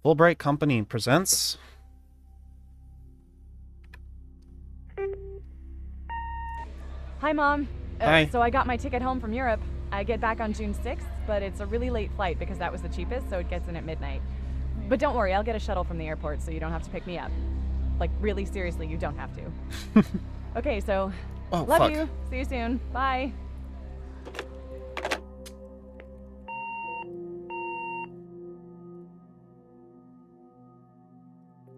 Fulbright Company presents. Hi, Mom. Hi. So I got my ticket home from Europe. I get back on June 6th, but it's a really late flight because that was the cheapest, so it gets in at midnight. But don't worry, I'll get a shuttle from the airport so you don't have to pick me up. Like, really, seriously, you don't have to. Okay, so Oh, love fuck. you. See you soon. Bye.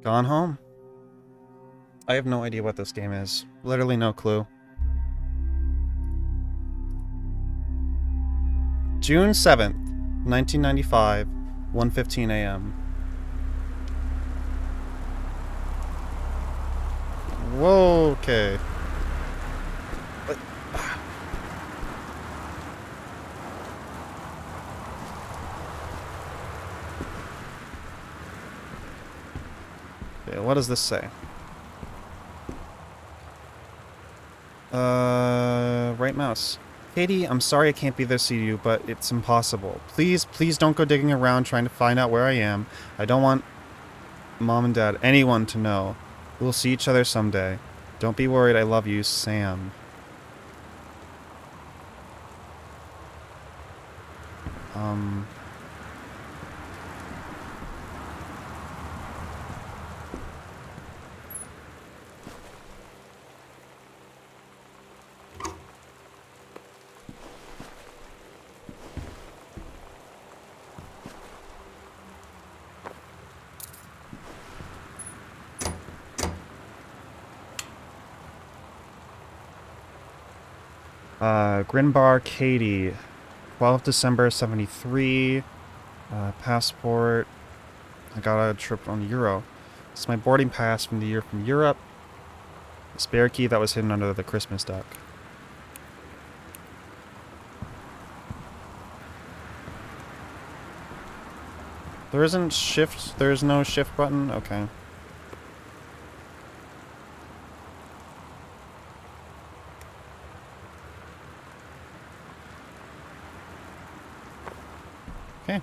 Gone home. I have no idea what this game is. Literally no clue. June 7th, 1995, 1:15 a.m. Whoa, okay. Okay, what does this say? Right mouse. Katie, I'm sorry I can't be there to see you, but it's impossible. Please, please don't go digging around trying to find out where I am. I don't want Mom and Dad, anyone to know. We'll see each other someday. Don't be worried, I love you, Sam. Um... Grinbar, Katie. 12th December 73. Passport. I got a trip on Euro. This is my boarding pass from the year from Europe. The spare key that was hidden under the Christmas deck. There's no shift button? Okay. Okay.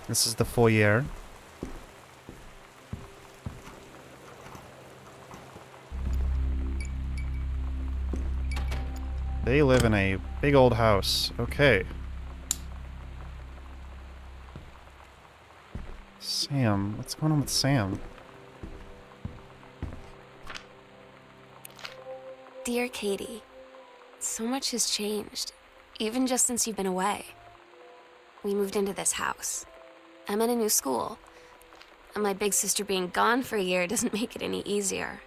This is the foyer. They live in a big old house. Okay. Sam. What's going on with Sam? Dear Katie, so much has changed, even just since you've been away. We moved into this house. I'm in a new school, and my big sister being gone for a year doesn't make it any easier.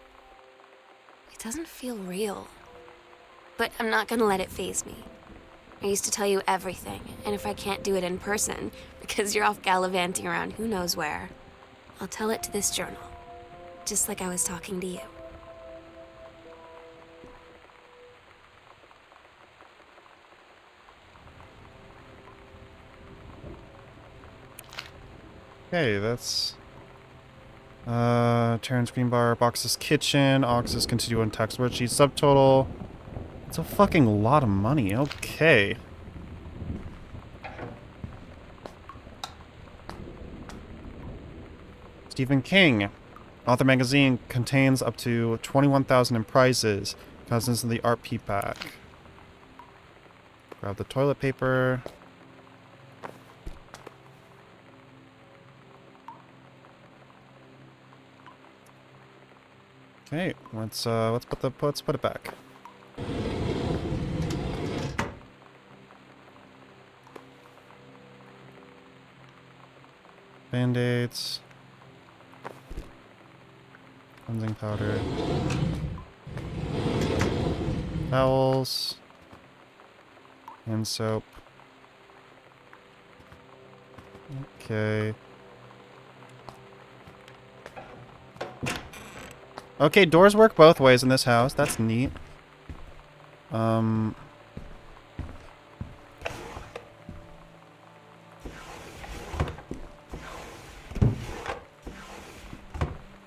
It doesn't feel real, but I'm not gonna let it faze me. I used to tell you everything, and if I can't do it in person, because you're off gallivanting around who knows where, I'll tell it to this journal, just like I was talking to you. Okay, that's... Terrence Greenbar, Box's Kitchen, Ox's Continue on Tax Worksheet, Subtotal. It's a fucking lot of money, okay. Stephen King. Author magazine contains up to 21,000 in prizes. Cousins in the art P pack. Grab the toilet paper. Okay, let's put it back. Band-aids. Cleansing powder. Towels. Hand soap. Okay. Okay, doors work both ways in this house. That's neat.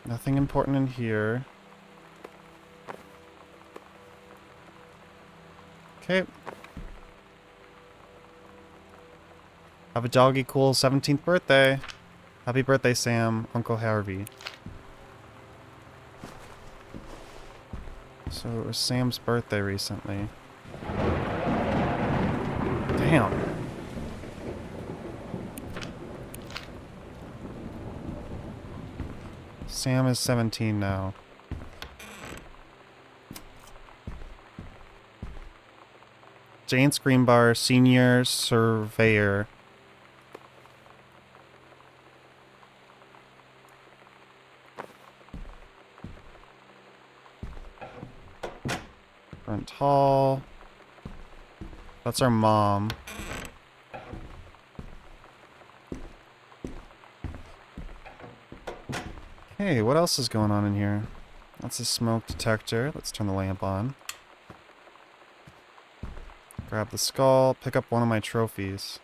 Nothing important in here. Okay. Have a jolly cool 17th birthday. Happy birthday, Sam. Uncle Harvey. So it was Sam's birthday recently. Damn. Sam is 17 now. Jane Screenbar, senior surveyor. Front hall. That's our mom. Hey, what else is going on in here? That's a smoke detector. Let's turn the lamp on. Grab the skull. Pick up one of my trophies.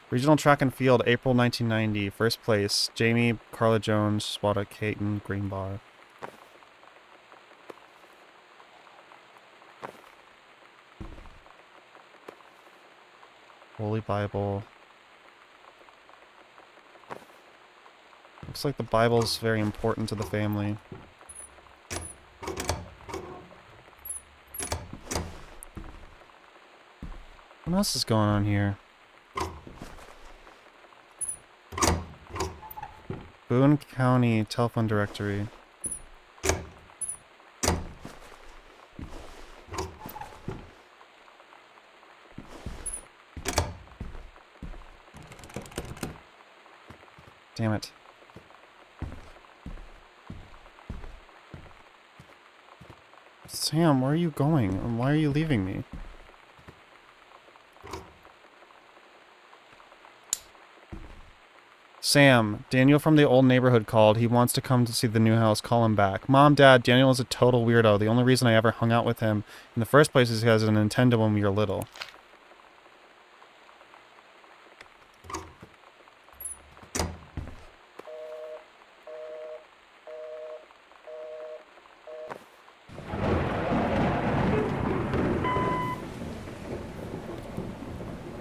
Regional track and field, April 1990. First place, Jamie, Carla Jones, Swada Caton, Greenbar. Holy Bible. Looks like the Bible's very important to the family. What else is going on here? Boone County telephone directory. Damn it. Sam, where are you going? And why are you leaving me? Sam, Daniel from the old neighborhood called. He wants to come to see the new house. Call him back. Mom, Dad, Daniel is a total weirdo. The only reason I ever hung out with him in the first place is he has a Nintendo when we were little.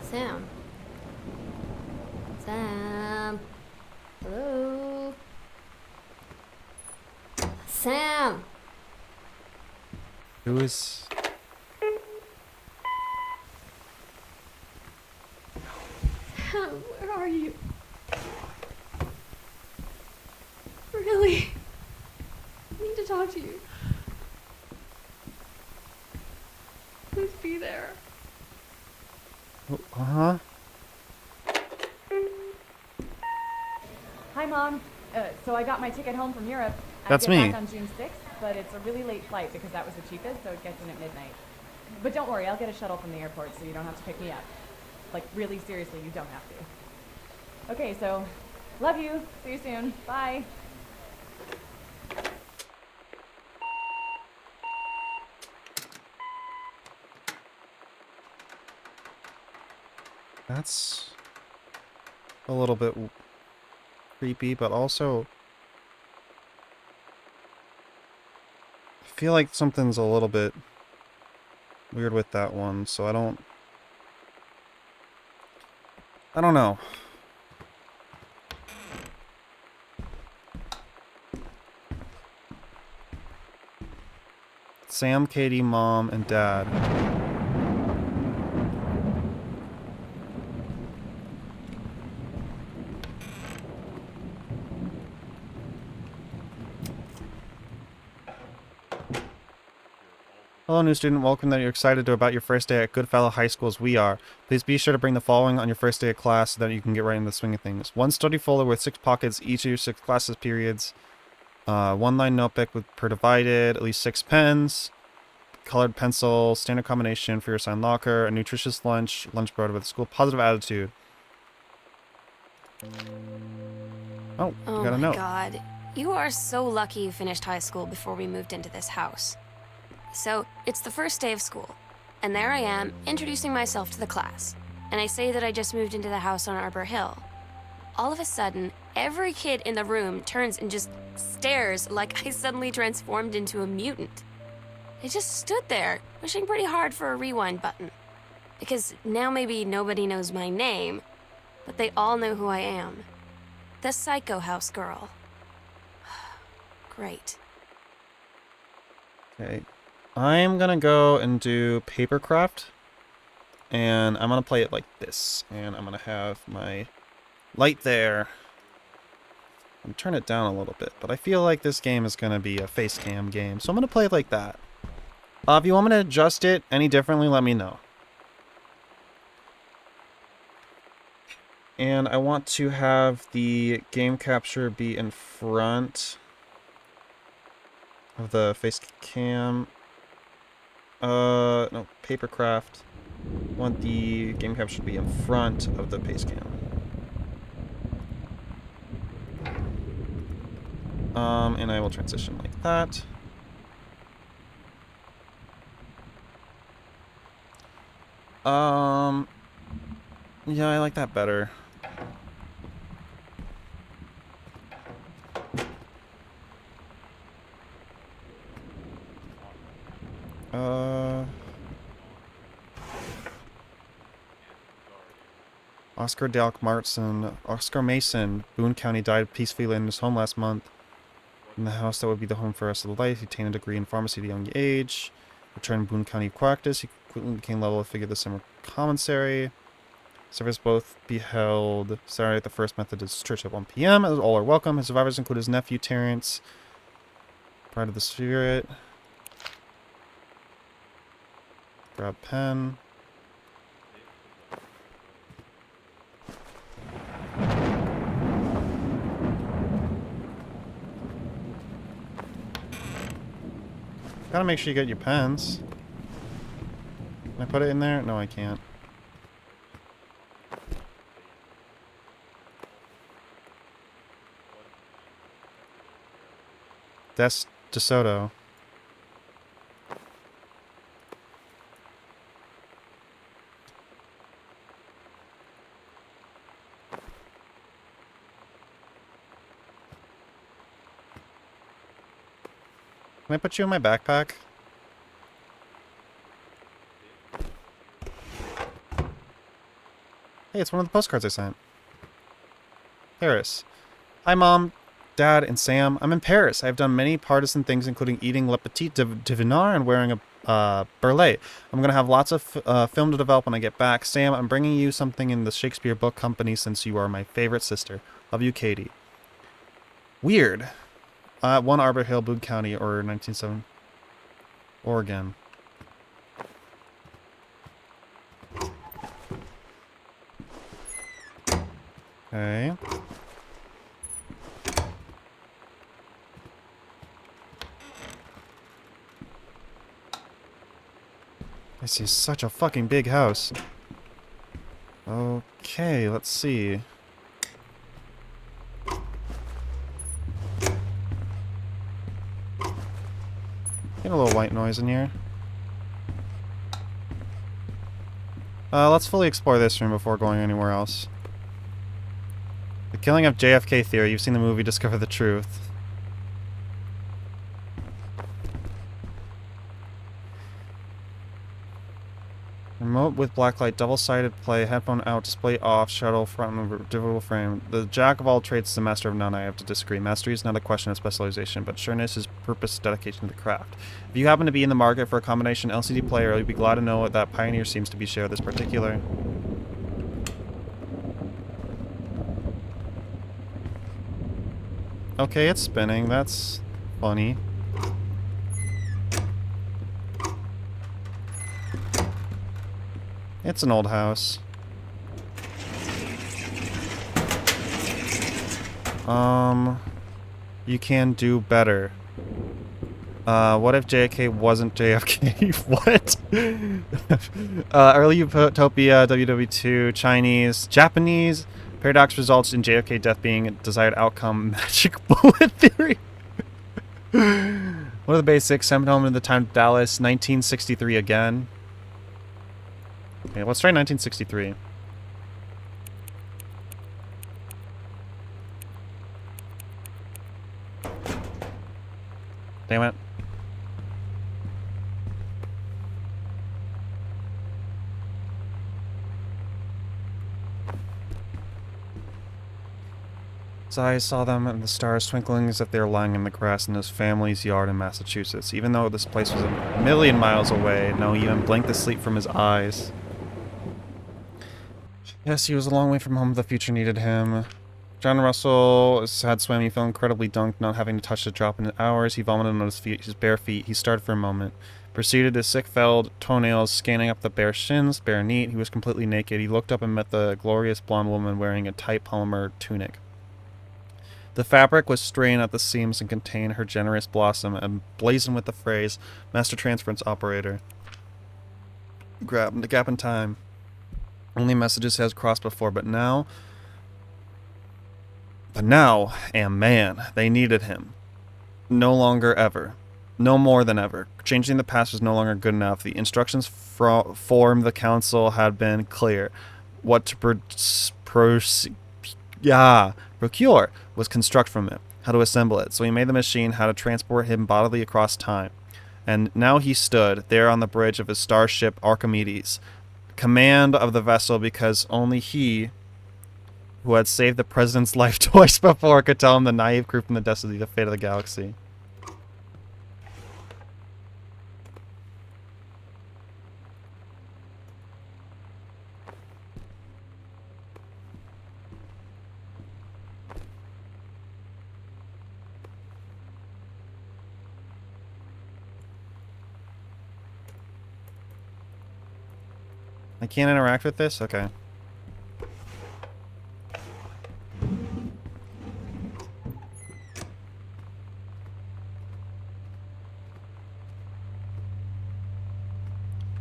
Sam. Sam. Hello. Sam. Who is... Sam, where are you? Really? I need to talk to you. Please be there. Uh-huh. Hi, Mom. So I got my ticket home from Europe. That's I get me. back on June 6th, but it's a really late flight because that was the cheapest, so it gets in at midnight. But don't worry, I'll get a shuttle from the airport so you don't have to pick me up. Like, really seriously, you don't have to. Okay, so, love you. See you soon. Bye. That's a little bit creepy, but also I feel like something's a little bit weird with that one, so I don't know. Sam, Katie, Mom, and Dad. Hello, new student. Welcome that you're excited about your first day at Goodfellow High School as we are. Please be sure to bring the following on your first day of class so that you can get right in the swing of things. One study folder with 6 pockets, each of your 6 classes periods. One line notebook with per divided, at least 6 pens, colored pencil, standard combination for your assigned locker, a nutritious lunch, lunch provided with school, positive attitude. Oh, you got a note. Oh my God. You are so lucky you finished high school before we moved into this house. So, it's the first day of school, and there I am, introducing myself to the class, and I say that I just moved into the house on Arbor Hill. All of a sudden, every kid in the room turns and just stares like I suddenly transformed into a mutant. I just stood there, wishing pretty hard for a rewind button. Because now maybe nobody knows my name, but they all know who I am. The Psycho House girl. Great. Okay. I'm gonna go and do papercraft. And I'm gonna play it like this. And I'm gonna have my light there. And turn it down a little bit. But I feel like this game is gonna be a face cam game. So I'm gonna play it like that. If you want me to adjust it any differently, let me know. And I want to have the game capture be in front of the face cam. No, papercraft. I want the game capture to be in front of the face cam. And I will transition like that. Yeah, I like that better. Oscar Mason, Boone County, died peacefully in his home last month. In the house that would be the home for the rest of the life, he attained a degree in pharmacy at a young age. Returned Boone County practice, he quickly became level of figure the summer commissary. Service both be held Saturday at the First Methodist Church at 1 p.m. All are welcome. His survivors include his nephew, Terrence. Pride of the Spirit. Grab pen. Gotta make sure you get your pens. Can I put it in there? No, I can't. That's DeSoto. Can I put you in my backpack? Hey, it's one of the postcards I sent. Paris. Hi, Mom, Dad, and Sam. I'm in Paris. I've done many partisan things, including eating Le Petit Devinard and wearing a burlet. I'm going to have lots of film to develop when I get back. Sam, I'm bringing you something in the Shakespeare Book Company since you are my favorite sister. Love you, Katie. Weird. 1 Arbor Hill, Boone County, or 1907. Oregon. Okay. This is such a fucking big house. Okay, let's see. Get a little white noise in here. Let's fully explore this room before going anywhere else. The killing of JFK theory. You've seen the movie Discover the Truth. Remote with blacklight, double-sided play, headphone out, display off, shuttle front and removable frame. The jack of all trades is the master of none. I have to disagree. Mastery is not a question of specialization, but sureness is purpose, dedication to the craft. If you happen to be in the market for a combination LCD player, you'll be glad to know that Pioneer seems to be share this particular. Okay, it's spinning. That's funny. It's an old house. You can do better. What if JFK wasn't JFK? What? Early Utopia, WW2, Chinese, Japanese. Paradox results in JFK death being a desired outcome. Magic bullet theory. What are the basics? Sent home in the time of Dallas. 1963 again. Okay, let's try 1963. Damn it. His eyes saw them and the stars twinkling as if they were lying in the grass in his family's yard in Massachusetts. Even though this place was a million miles away, no he even blinked the sleep from his eyes. Yes, he was a long way from home. The future needed him. John Russell had swam. He felt incredibly dunked, not having to touch the drop in hours. He vomited on his feet, his bare feet. He started for a moment. Proceeded his sick-felled toenails scanning up the bare shins, bare knee. He was completely naked. He looked up and met the glorious blonde woman wearing a tight polymer tunic. The fabric was strained at the seams and contained her generous blossom, emblazoned with the phrase, Master Transference Operator. Grabbed the gap in time. Only messages has crossed before, but now, am man. They needed him. No longer ever. No more than ever. Changing the past was no longer good enough. The instructions from the council had been clear. What to procure was construct from it. How to assemble it. So he made the machine, how to transport him bodily across time. And now he stood there on the bridge of his starship Archimedes. Command of the vessel because only he, who had saved the president's life twice before, could tell him the naive crew from the destiny, the fate of the galaxy. I can't interact with this? Okay.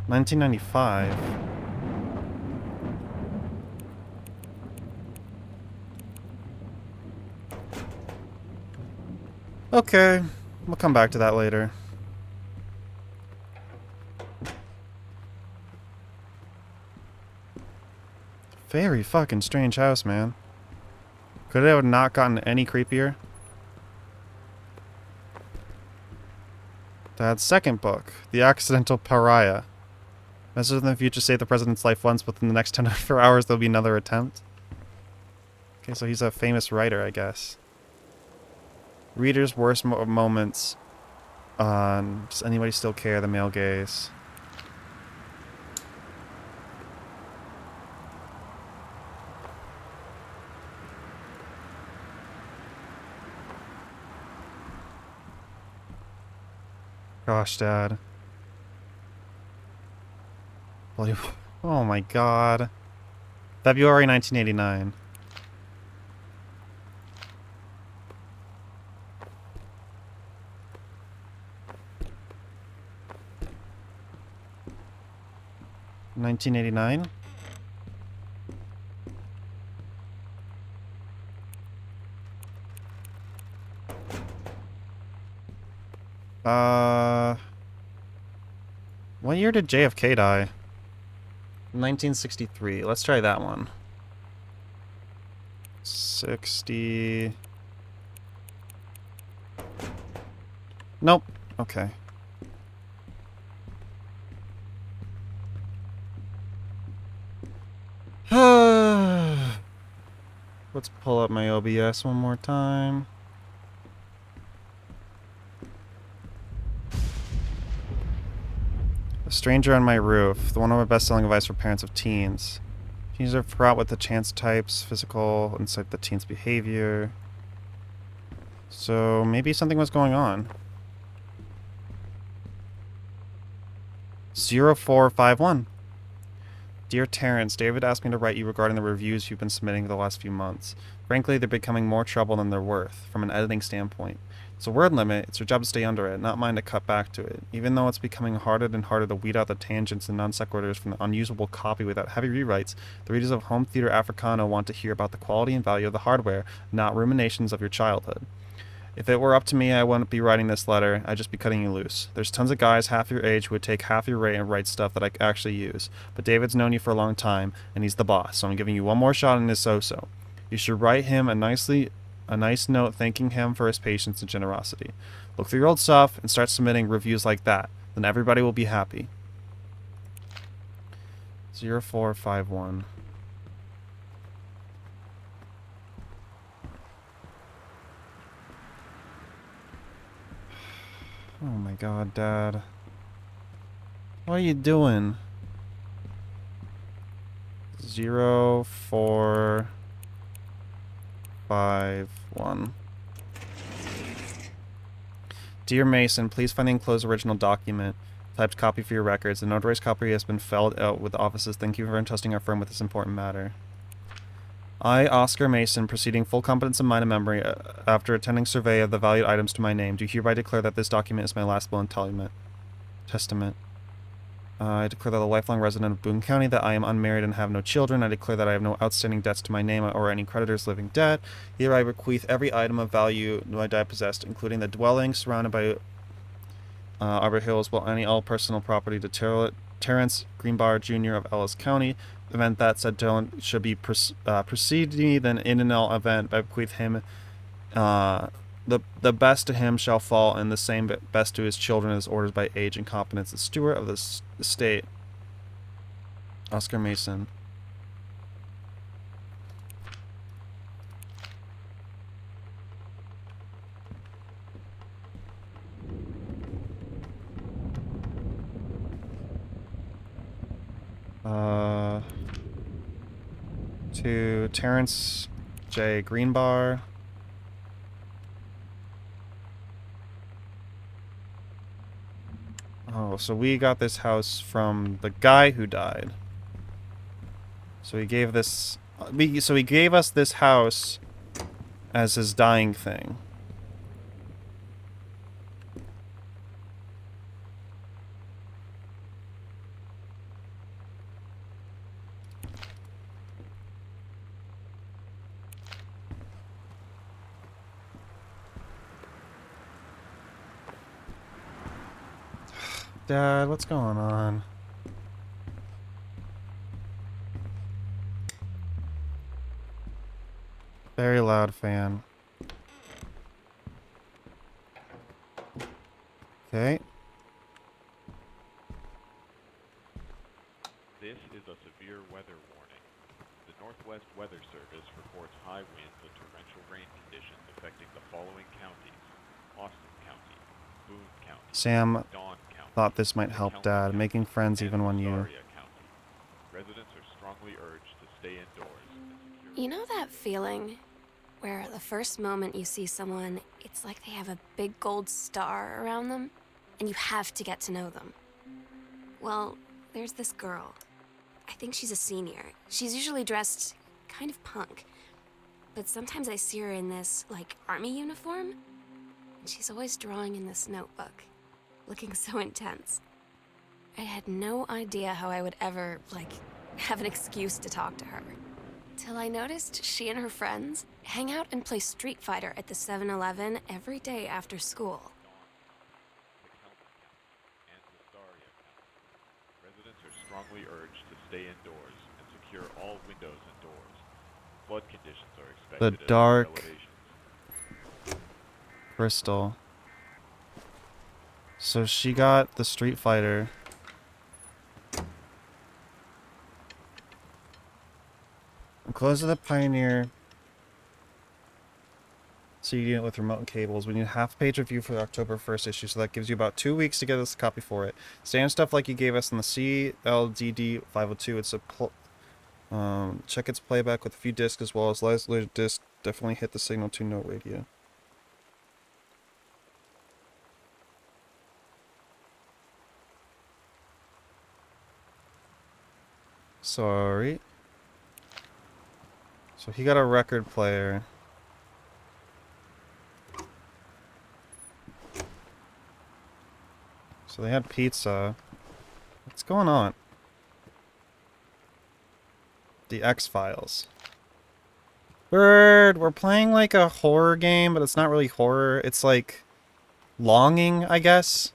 $19.95. Okay, we'll come back to that later. Very fucking strange house, man. Could it have not gotten any creepier? Dad's second book, The Accidental Pariah. Messages in the future save the president's life once, but within the next 24 hours there'll be another attempt. Okay, so he's a famous writer, I guess. Reader's worst moments. Does anybody still care? The male gaze. Gosh, Dad. Bloody... Oh my god. February 1989. $1989? What year did JFK die? 1963. Let's try that one. 60... Nope. Okay. Let's pull up my OBS one more time. A Stranger on My Roof, the one of my best-selling advice for parents of teens. Teens are fraught with the chance types, physical, insight the teen's behavior. So maybe something was going on. 0451. Dear Terrence, David asked me to write you regarding the reviews you've been submitting the last few months. Frankly, they're becoming more trouble than they're worth, from an editing standpoint. It's a word limit, it's your job to stay under it, not mine to cut back to it. Even though it's becoming harder and harder to weed out the tangents and non sequiturs from the unusable copy without heavy rewrites, the readers of Home Theater Africana want to hear about the quality and value of the hardware, not ruminations of your childhood. If it were up to me, I wouldn't be writing this letter, I'd just be cutting you loose. There's tons of guys half your age who would take half your rate and write stuff that I actually use. But David's known you for a long time, and he's the boss, so I'm giving you one more shot in his so-so. You should write him a nice note thanking him for his patience and generosity. Look through your old stuff and start submitting reviews like that. Then everybody will be happy. 0451. Oh my god, Dad. What are you doing? 0, 4, 5, 1. Dear Mason, please find the enclosed original document. Typed copy for your records. The notarized copy has been filled out with the offices. Thank you for entrusting our firm with this important matter. I, Oscar Mason, proceeding full competence of mind and memory, after attending survey of the valued items to my name, do hereby declare that this document is my last will and testament. I declare that a lifelong resident of Boone County, that I am unmarried and have no children. I declare that I have no outstanding debts to my name or any creditors living dead. Here I bequeath every item of value my dad possessed, including the dwelling surrounded by Arbor Hills, while any all personal property to Terrence Greenbar Jr. of Ellis County. Event that said Dylan should be preceding, then in an all event, I bequeath him the best to him shall fall, and the same best to his children as orders by age and competence. The steward of this estate, Oscar Mason. To Terrence J. Greenbar. Oh, so we got this house from the guy who died. So he gave this... So he gave us this house as his dying thing. Dad, what's going on? Very loud fan. Okay. This is a severe weather warning. The Northwest Weather Service reports high winds and torrential rain conditions affecting the following counties: Austin County, Boone County, Sam Dawn County. thought this might help Dad, making friends even when you... Residents are strongly urged to stay indoors. You know that feeling where the first moment you see someone, it's like they have a big gold star around them, and you have to get to know them? Well, there's this girl. I think she's a senior. She's usually dressed kind of punk, but sometimes I see her in this, like, army uniform, and she's always drawing in this notebook, looking so intense. I had no idea how I would ever, like, have an excuse to talk to her. Till I noticed she and her friends hang out and play Street Fighter at the 7-Eleven every day after school. Residents are strongly urged to stay indoors and secure all windows and doors. Flood conditions are expected. The dark crystal. So she got the Street Fighter. Close of the Pioneer CD unit with remote and cables. We need a half-page review for the October 1st issue, so that gives you about 2 weeks to get us a copy for it. Standard stuff like you gave us in the CLDD 502. It's a check its playback with a few discs as well as laser disc. Definitely hit the signal to no radio. Sorry. So he got a record player. So they had pizza. What's going on? The X-Files. Bird, we're playing like a horror game, but it's not really horror. It's like longing, I guess.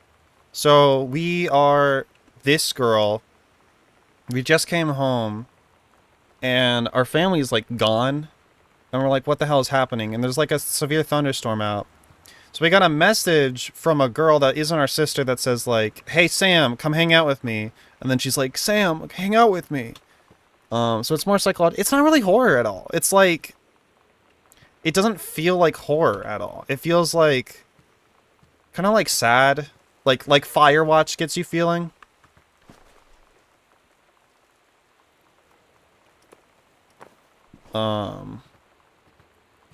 So we are this girl. We just came home. And our family's like gone. And we're like, what the hell is happening? And there's like a severe thunderstorm out. So we got a message from a girl that isn't our sister that says like, hey Sam, come hang out with me. And then she's like, Sam, hang out with me. So it's more psychological. It's not really horror at all. It's like, it doesn't feel like horror at all. It feels like, kind of like sad. Like Firewatch gets you feeling.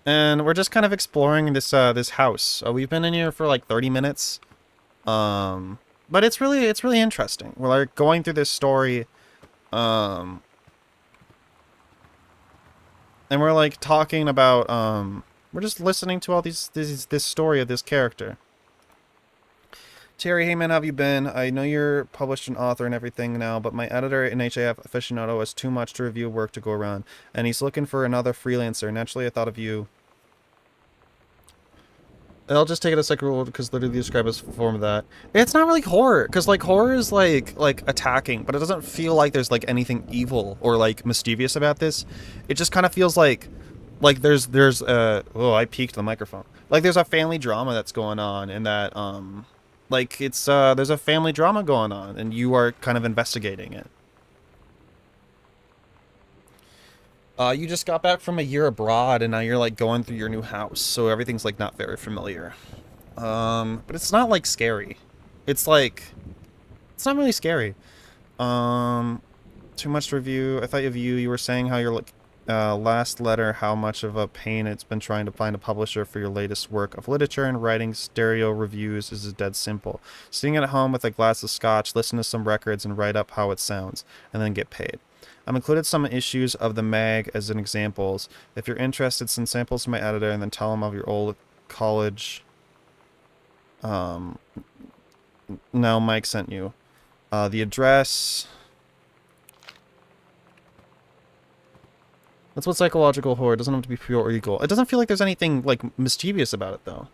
And we're just kind of exploring this house. We've been in here for like 30 minutes. But it's really interesting. We're like going through this story, and we're like talking about we're just listening to all this story of this character. Terry, hey man, how have you been? I know you're published an author and everything now, but my editor in HAF Aficionado has too much to review work to go around, and he's looking for another freelancer. Naturally, I thought of you. I'll just take it as like rule because literally describe as form of that. It's not really horror, because like horror is like attacking, but it doesn't feel like there's like anything evil or like mischievous about this. It just kind of feels like there's oh, I peeked the microphone. Like there's a family drama that's going on, and that like it's there's a family drama going on, and you are kind of investigating it. You just got back from a year abroad, and now you're like going through your new house, so everything's like not very familiar. But it's not like scary. It's like it's not really scary. Too much to review. I thought of you. You were saying how your like last letter, how much of a pain it's been trying to find a publisher for your latest work of literature, and writing stereo reviews is dead simple. Sitting at home with a glass of scotch, listen to some records, and write up how it sounds, and then get paid. I've included some issues of the mag as an examples. If you're interested, send samples to my editor and then tell him of your old college. No, Mike sent you. The address. That's what psychological horror. It doesn't have to be pure or equal. It doesn't feel like there's anything like mischievous about it though.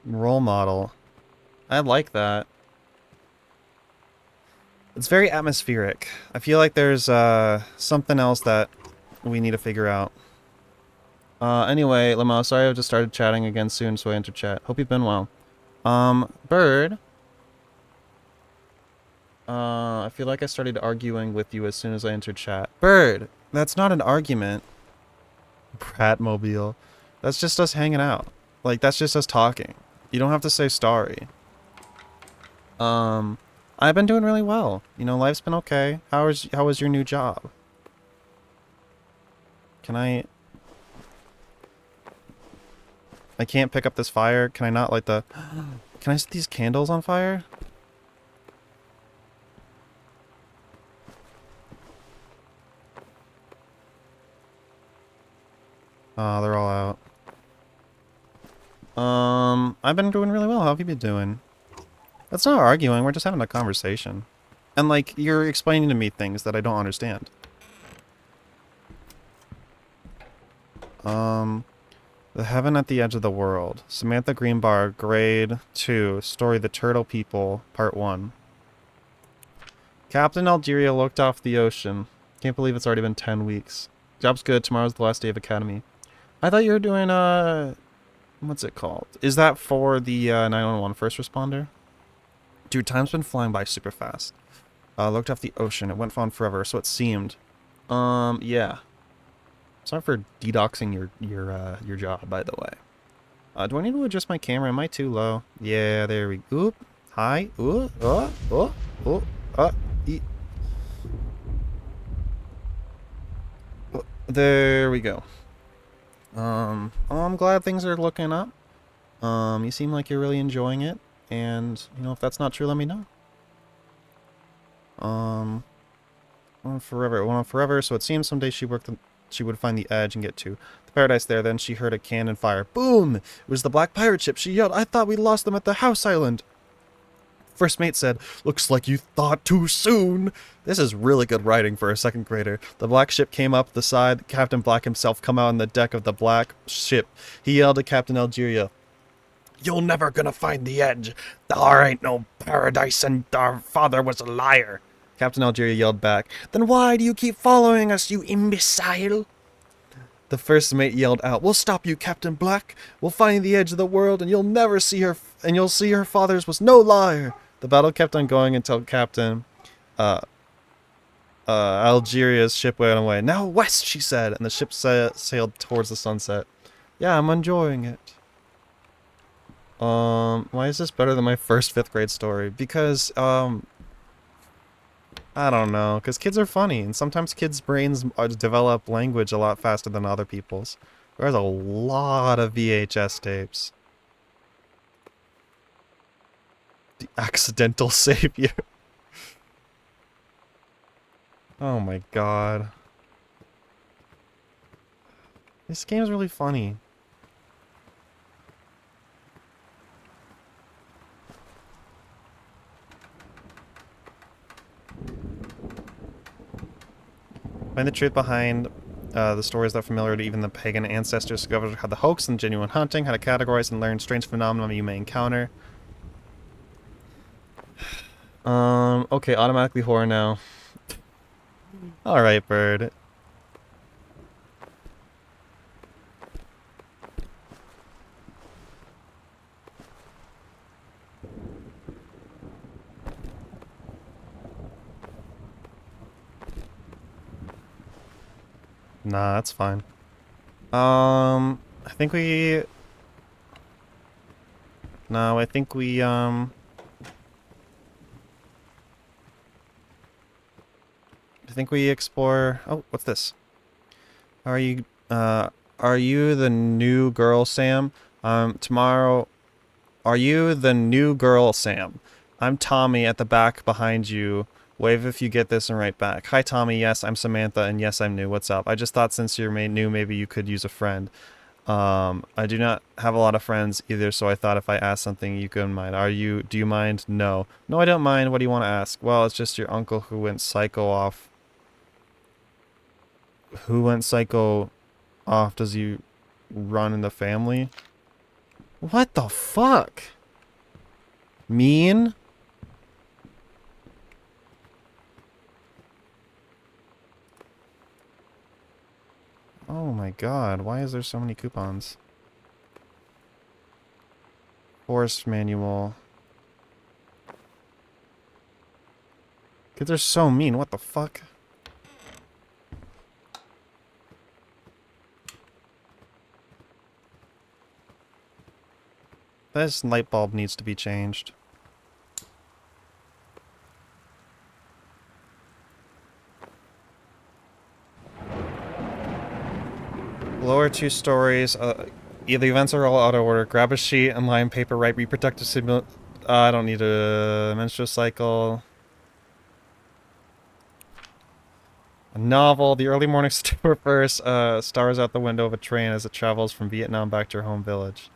Role model. I like that. It's very atmospheric. I feel like there's something else that we need to figure out. Anyway, Lamo, sorry I just started chatting again soon, so I entered chat. Hope you've been well. Bird. I feel like I started arguing with you as soon as I entered chat. Bird! That's not an argument. Bratmobile. That's just us hanging out. Like, that's just us talking. You don't have to say sorry. I've been doing really well. You know, life's been okay. How was your new job? Can I can't pick up this fire. Can I not light the... Can I set these candles on fire? Oh, they're all out. I've been doing really well. How have you been doing? That's not arguing. We're just having a conversation. And, like, you're explaining to me things that I don't understand. The Heaven at the Edge of the World. Samantha Greenbar, Grade 2. Story The Turtle People, Part 1. Captain Algeria looked off the ocean. Can't believe it's already been 10 weeks. Job's good. Tomorrow's the last day of academy. I thought you were doing, what's it called? Is that for the 911 first responder? Dude, time's been flying by super fast. Looked off the ocean. It went on forever, so it seemed. Yeah. Sorry for dedoxing your job, by the way. Do I need to adjust my camera? Am I too low? Yeah, there we go. Oop. Hi. Ooh. There we go. I'm glad things are looking up. You seem like you're really enjoying it, and you know, if that's not true, let me know. Went on forever. So it seems someday she would find the edge and get to the paradise there. Then she heard a cannon fire. Boom! It was the black pirate ship. She yelled, "I thought we lost them at the house island." First mate said, "Looks like you thought too soon." This is really good writing for a second grader. The black ship came up the side. Captain Black himself come out on the deck of the black ship. He yelled at Captain Algeria, "You're never gonna find the edge. There ain't no paradise, and our father was a liar." Captain Algeria yelled back, "Then why do you keep following us, you imbecile?" The first mate yelled out, "We'll stop you, Captain Black. We'll find the edge of the world, and you'll never see her, and you'll see her father's was no liar." The battle kept on going until Captain Algeria's ship went away. "Now west," she said, and the ship sailed towards the sunset. Yeah, I'm enjoying it. Why is this better than my first 5th grade story? Because, I don't know, because kids are funny, and sometimes kids' brains develop language a lot faster than other people's. There's a lot of VHS tapes. The accidental savior. Oh my god. This game's really funny. Find the truth behind the stories that are familiar to even the pagan ancestors. Discover how the hoax and genuine hunting, how to categorize and learn strange phenomena you may encounter. Okay, automatically horror now. Alright, bird. Nah, that's fine. I think we... No, I think we, I think we explore... Oh, what's this? Are you the new girl, Sam? Tomorrow... Are you the new girl, Sam? I'm Tommy at the back behind you. Wave if you get this and write back. Hi, Tommy. Yes, I'm Samantha, and yes, I'm new. What's up? I just thought since you're new, maybe you could use a friend. I do not have a lot of friends either, so I thought if I asked something, you couldn't mind. Do you mind? No. No, I don't mind. What do you want to ask? Well, it's just your uncle who went psycho off. Who went psycho off? Does he run in the family? What the fuck? Mean? Oh my god, why is there so many coupons? Forest manual. Kids are so mean, what the fuck? This light bulb needs to be changed. Lower 2 stories. The events are all out of order. Grab a sheet and line paper. Write reproductive signal. I don't need a menstrual cycle. A novel. The early morning September 1st. Stars out the window of a train as it travels from Vietnam back to her home village.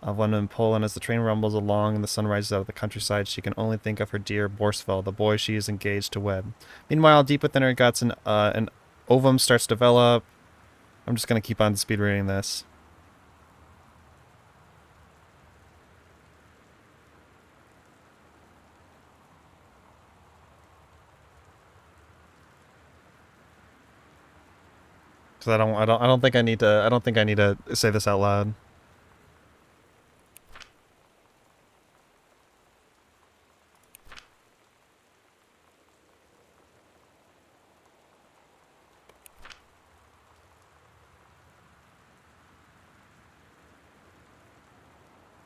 One in Poland, as the train rumbles along and the sun rises out of the countryside, she can only think of her dear Borsfeld, the boy she is engaged to wed. Meanwhile, deep within her guts, an ovum starts to develop. I'm just gonna keep on speed reading this. Cause I don't think I need to say this out loud.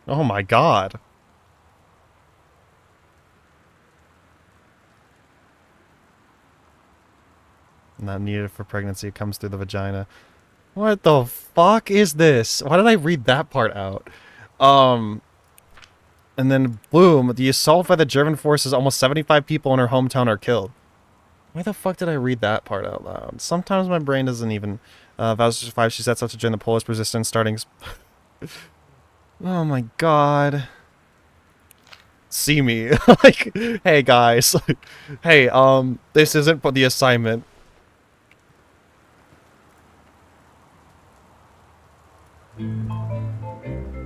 Oh my god. Not needed for pregnancy. It comes through the vagina. What the fuck is this? Why did I read that part out? And then, boom, the assault by the German forces, almost 75 people in her hometown are killed. Why the fuck did I read that part out loud? Sometimes my brain doesn't even... vows to survive, she sets out to join the Polish resistance, starting... Oh my god. See me. Like, hey guys. Hey, this isn't the assignment.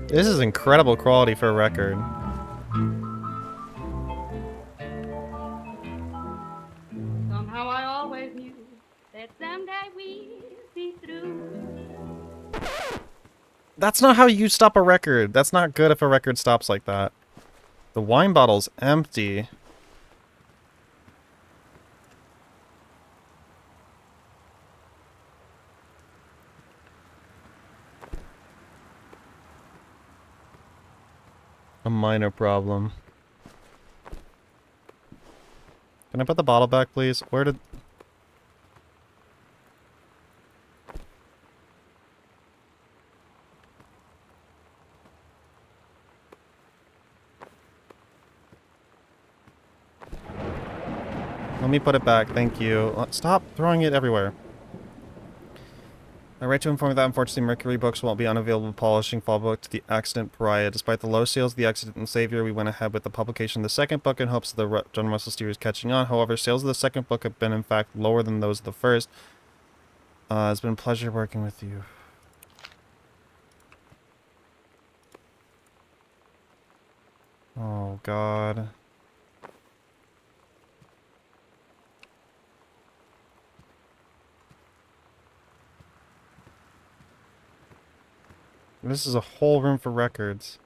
This is incredible quality for a record. That's not how you stop a record. That's not good if a record stops like that. The wine bottle's empty. A minor problem. Can I put the bottle back, please? Where did... Let me put it back, thank you. Stop throwing it everywhere. I write to inform you that unfortunately Mercury Books won't be unavailable polishing fall book to the Accident Pariah. Despite the low sales of the Accident and Savior, we went ahead with the publication of the second book in hopes of the John Russell series catching on. However, sales of the second book have been in fact lower than those of the first. It's been a pleasure working with you. Oh god. This is a whole room for records.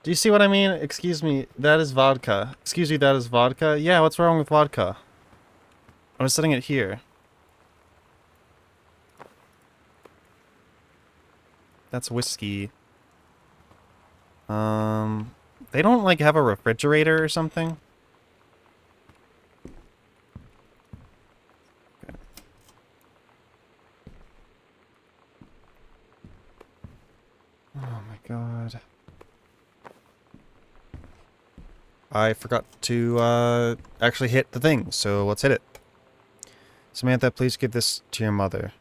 Do you see what I mean? Excuse me, that is vodka. Excuse me, that is vodka? Yeah, what's wrong with vodka? I was setting it here. That's whiskey. They don't, like, have a refrigerator or something? Okay. Oh my god. I forgot to, actually hit the thing, so let's hit it. Samantha, please give this to your mother.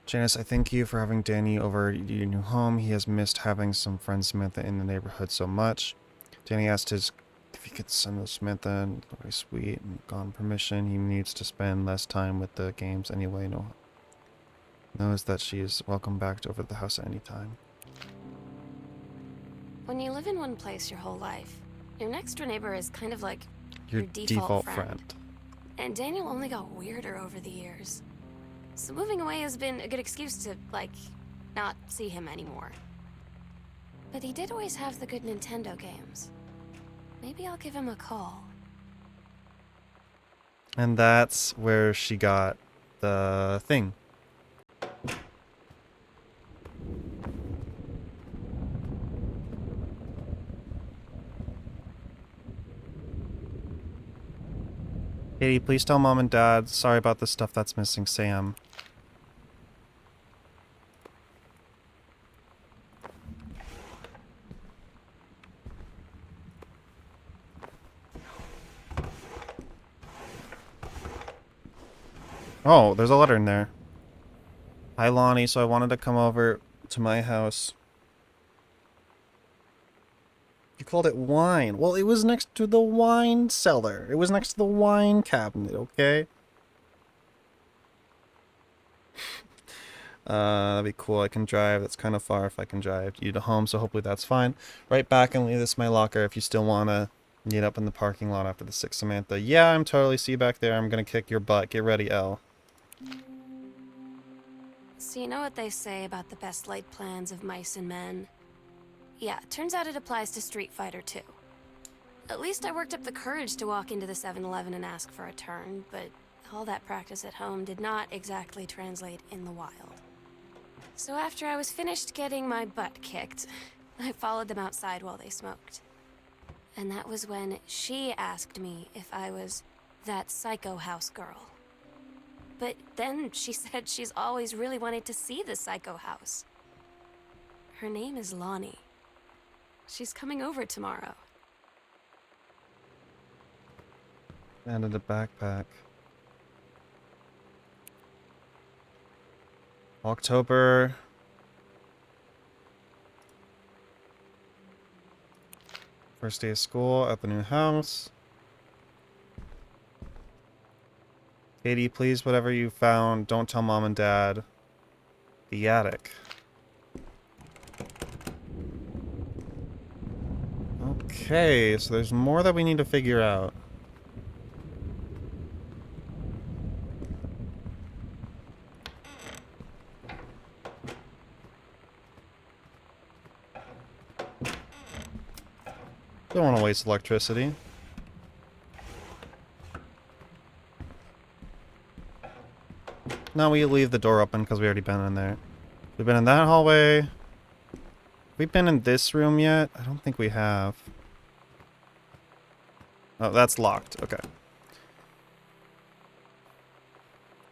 Janice, I thank you for having Danny over at your new home. He has missed having some friends Samantha in the neighborhood so much. Danny asked if he could send Samantha, and very sweet, and gone permission. He needs to spend less time with the games anyway. Knows that she is welcome back over the house at any time. When you live in one place your whole life, your next door neighbor is kind of like Your default default friend. And Daniel only got weirder over the years. So moving away has been a good excuse to, like, not see him anymore. But he did always have the good Nintendo games. Maybe I'll give him a call. And that's where she got the thing. Katie, please tell Mom and Dad. Sorry about the stuff that's missing, Sam. Oh, there's a letter in there. Hi, Lonnie. So I wanted to come over to my house. You called it wine. Well, it was next to the wine cellar. It was next to the wine cabinet, okay? That'd be cool. I can drive. That's kind of far if I can drive you to home, so hopefully that's fine. Right back and leave this in my locker if you still want to meet up in the parking lot after the 6th, Samantha. Yeah, I'm totally. See you back there. I'm gonna kick your butt. Get ready, Elle. So you know what they say about the best laid plans of mice and men? Yeah, turns out it applies to Street Fighter too. At least I worked up the courage to walk into the 7-Eleven and ask for a turn, but all that practice at home did not exactly translate in the wild. So after I was finished getting my butt kicked, I followed them outside while they smoked. And that was when she asked me if I was that psycho house girl. But then she said she's always really wanted to see the psycho house. Her name is Lonnie. She's coming over tomorrow. And in a backpack. October. First day of school at the new house. Katie, please, whatever you found, don't tell Mom and Dad. The attic. Okay, so there's more that we need to figure out. Don't want to waste electricity. No, we leave the door open because we already been in there. We've been in that hallway. Have we been in this room yet? I don't think we have. Oh, that's locked. Okay.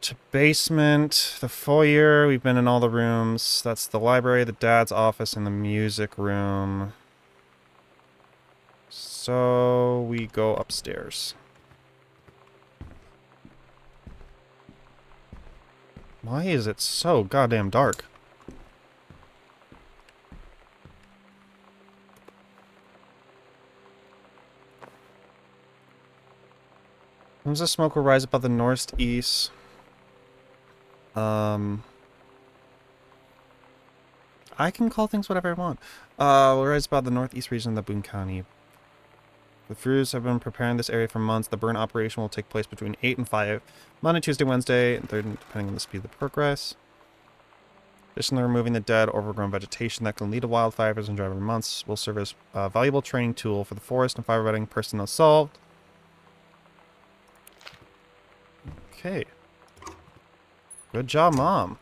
To basement, the foyer. We've been in all the rooms. That's the library, the dad's office, and the music room. So we go upstairs. Why is it so goddamn dark? As the smoke will rise above the northeast. I can call things whatever I want. Will rise above the northeast region of the Boone County. The crews have been preparing this area for months. The burn operation will take place between 8 and 5, Monday, Tuesday, Wednesday, and Thursday, depending on the speed of the progress. Additionally, removing the dead, overgrown vegetation that can lead to wildfires and dry months will serve as a valuable training tool for the forest and firefighting personnel involved. Okay. Good job, Mom.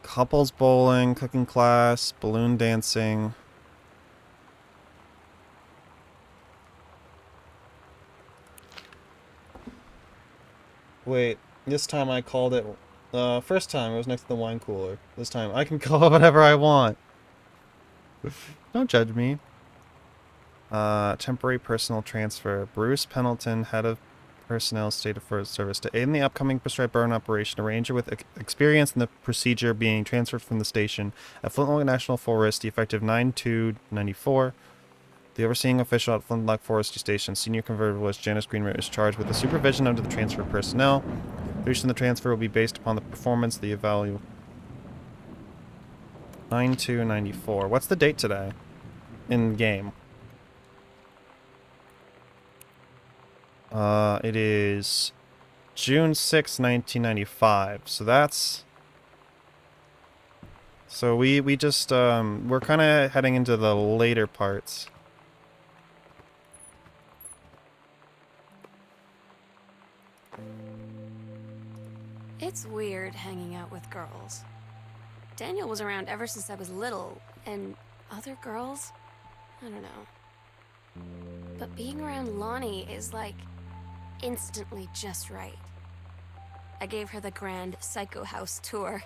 Couples bowling, cooking class, balloon dancing. Wait, this time I called it... first time it was next to the wine cooler. This time I can call it whatever I want. Don't judge me. Temporary personal transfer. Bruce Pendleton, head of personnel, state of forest service. To aid in the upcoming prescribed burn operation, a ranger with experience in the procedure being transferred from the station at Flintlock National Forest, effective 9/2/94. The overseeing official at Flintlock Forestry Station, Senior Convertiblist Janice Greenwood, is charged with the supervision of the transfer personnel. The reason the transfer will be based upon the performance of the evaluation. 9/2/94. What's the date today? In game. It is June 6, 1995. So that's... So we just, we're kind of heading into the later parts. It's weird hanging out with girls. Daniel was around ever since I was little, and other girls? I don't know. But being around Lonnie is like instantly just right. I gave her the grand Psycho House tour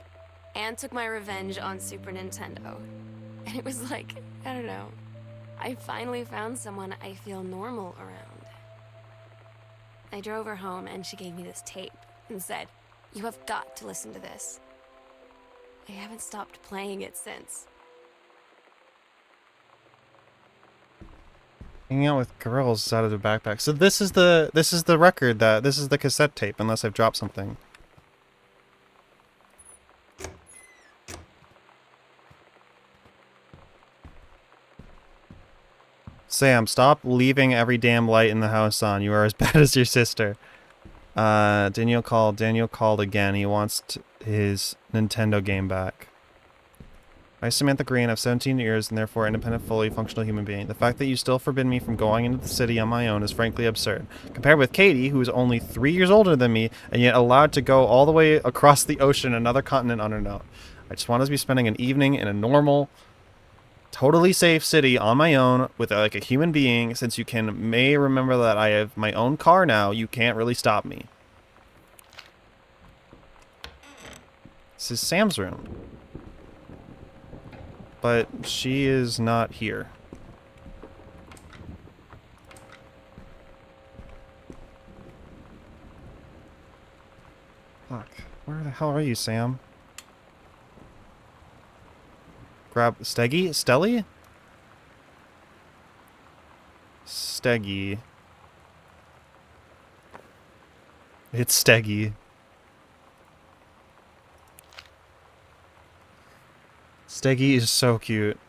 and took my revenge on Super Nintendo. And it was like, I don't know, I finally found someone I feel normal around. I drove her home and she gave me this tape and said, "You have got to listen to this." I haven't stopped playing it since. Hanging out with girls out of the backpack. So this is the record this is the cassette tape, unless I've dropped something. Sam, stop leaving every damn light in the house on. You are as bad as your sister. Daniel called again. He wants his Nintendo game back. I, Samantha Green, have 17 years and therefore independent, fully functional human being. The fact that you still forbid me from going into the city on my own is frankly absurd. Compared with Katie, who is only 3 years older than me, and yet allowed to go all the way across the ocean, another continent on her own. I just want to be spending an evening in a normal, totally safe city on my own with like a human being. Since you may remember that I have my own car now, you can't really stop me. This is Sam's room. But she is not here. Fuck. Where the hell are you, Sam? Grab Steggy? Stelly? Steggy. It's Steggy. Steggy is so cute.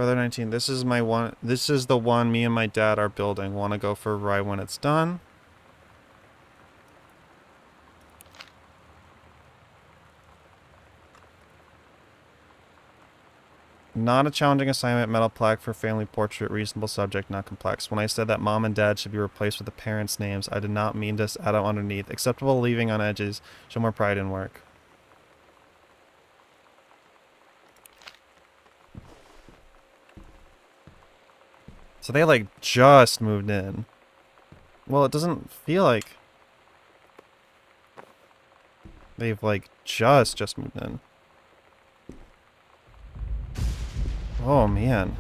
Brother 19, this is my one. This is the one me and my dad are building. Want to go for a ride when it's done? Not a challenging assignment, metal plaque for family portrait, reasonable subject, not complex. When I said that mom and dad should be replaced with the parents' names, I did not mean to add up underneath. Acceptable leaving on edges, show more pride in work. So they like just moved in. Well, it doesn't feel like they've like just moved in. Oh man.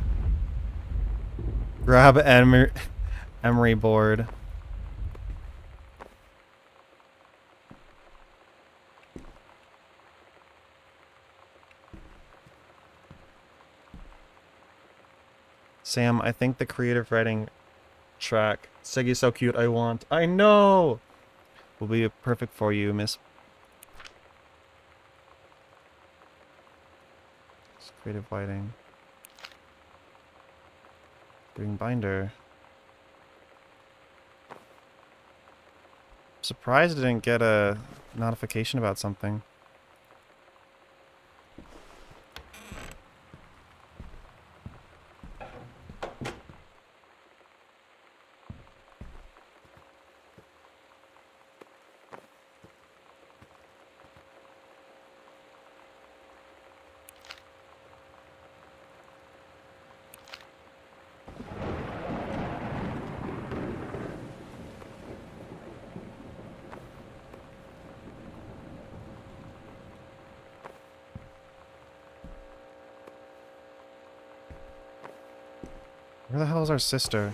Grab emery board. Sam, I think the creative writing track, Seggy's so cute, I know! Will be perfect for you, Miss. It's creative writing. Doing binder. Surprised I didn't get a notification about something. Where the hell is our sister?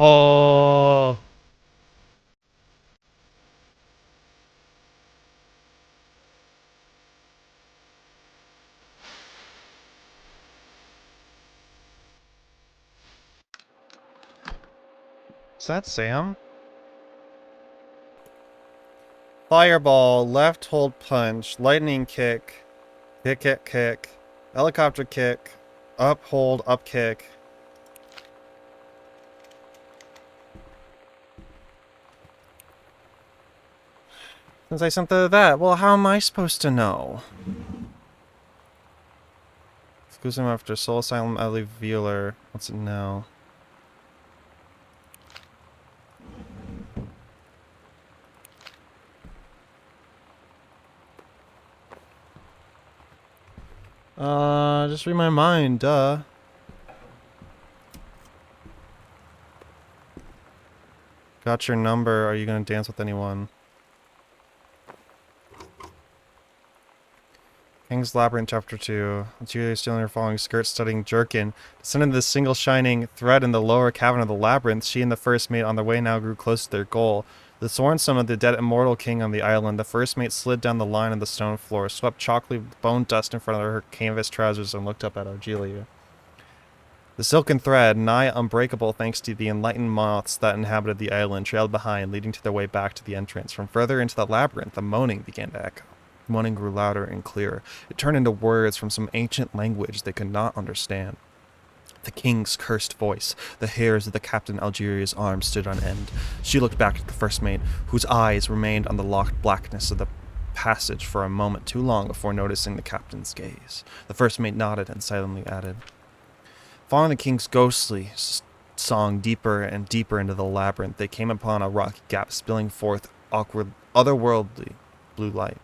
Oh. Is that Sam? Fireball, left hold punch, lightning kick, kick kick kick, helicopter kick, up hold, up kick. Since I sent that, well, how am I supposed to know? Excuse me after Soul Asylum Ellie Viewer. What's it now? Just read my mind, duh. Got your number. Are you gonna dance with anyone? King's Labyrinth, Chapter 2. Julia stealing her falling skirt, studying jerkin. Descending the single shining thread in the lower cavern of the labyrinth, she and the first mate on their way now grew close to their goal. The sworn son of the dead immortal king on the island, the first mate slid down the line of the stone floor, swept chalky bone dust in front of her canvas trousers, and looked up at Argelia. The silken thread, nigh unbreakable thanks to the enlightened moths that inhabited the island, trailed behind, leading to their way back to the entrance. From further into the labyrinth, the moaning began to echo. The moaning grew louder and clearer. It turned into words from some ancient language they could not understand. The king's cursed voice. The hairs of the Captain Algeria's arm stood on end. She looked back at the first mate, whose eyes remained on the locked blackness of the passage for a moment too long before noticing the captain's gaze. The first mate nodded and silently added, following the king's ghostly song deeper and deeper into the labyrinth, they came upon a rocky gap spilling forth awkward, otherworldly blue light.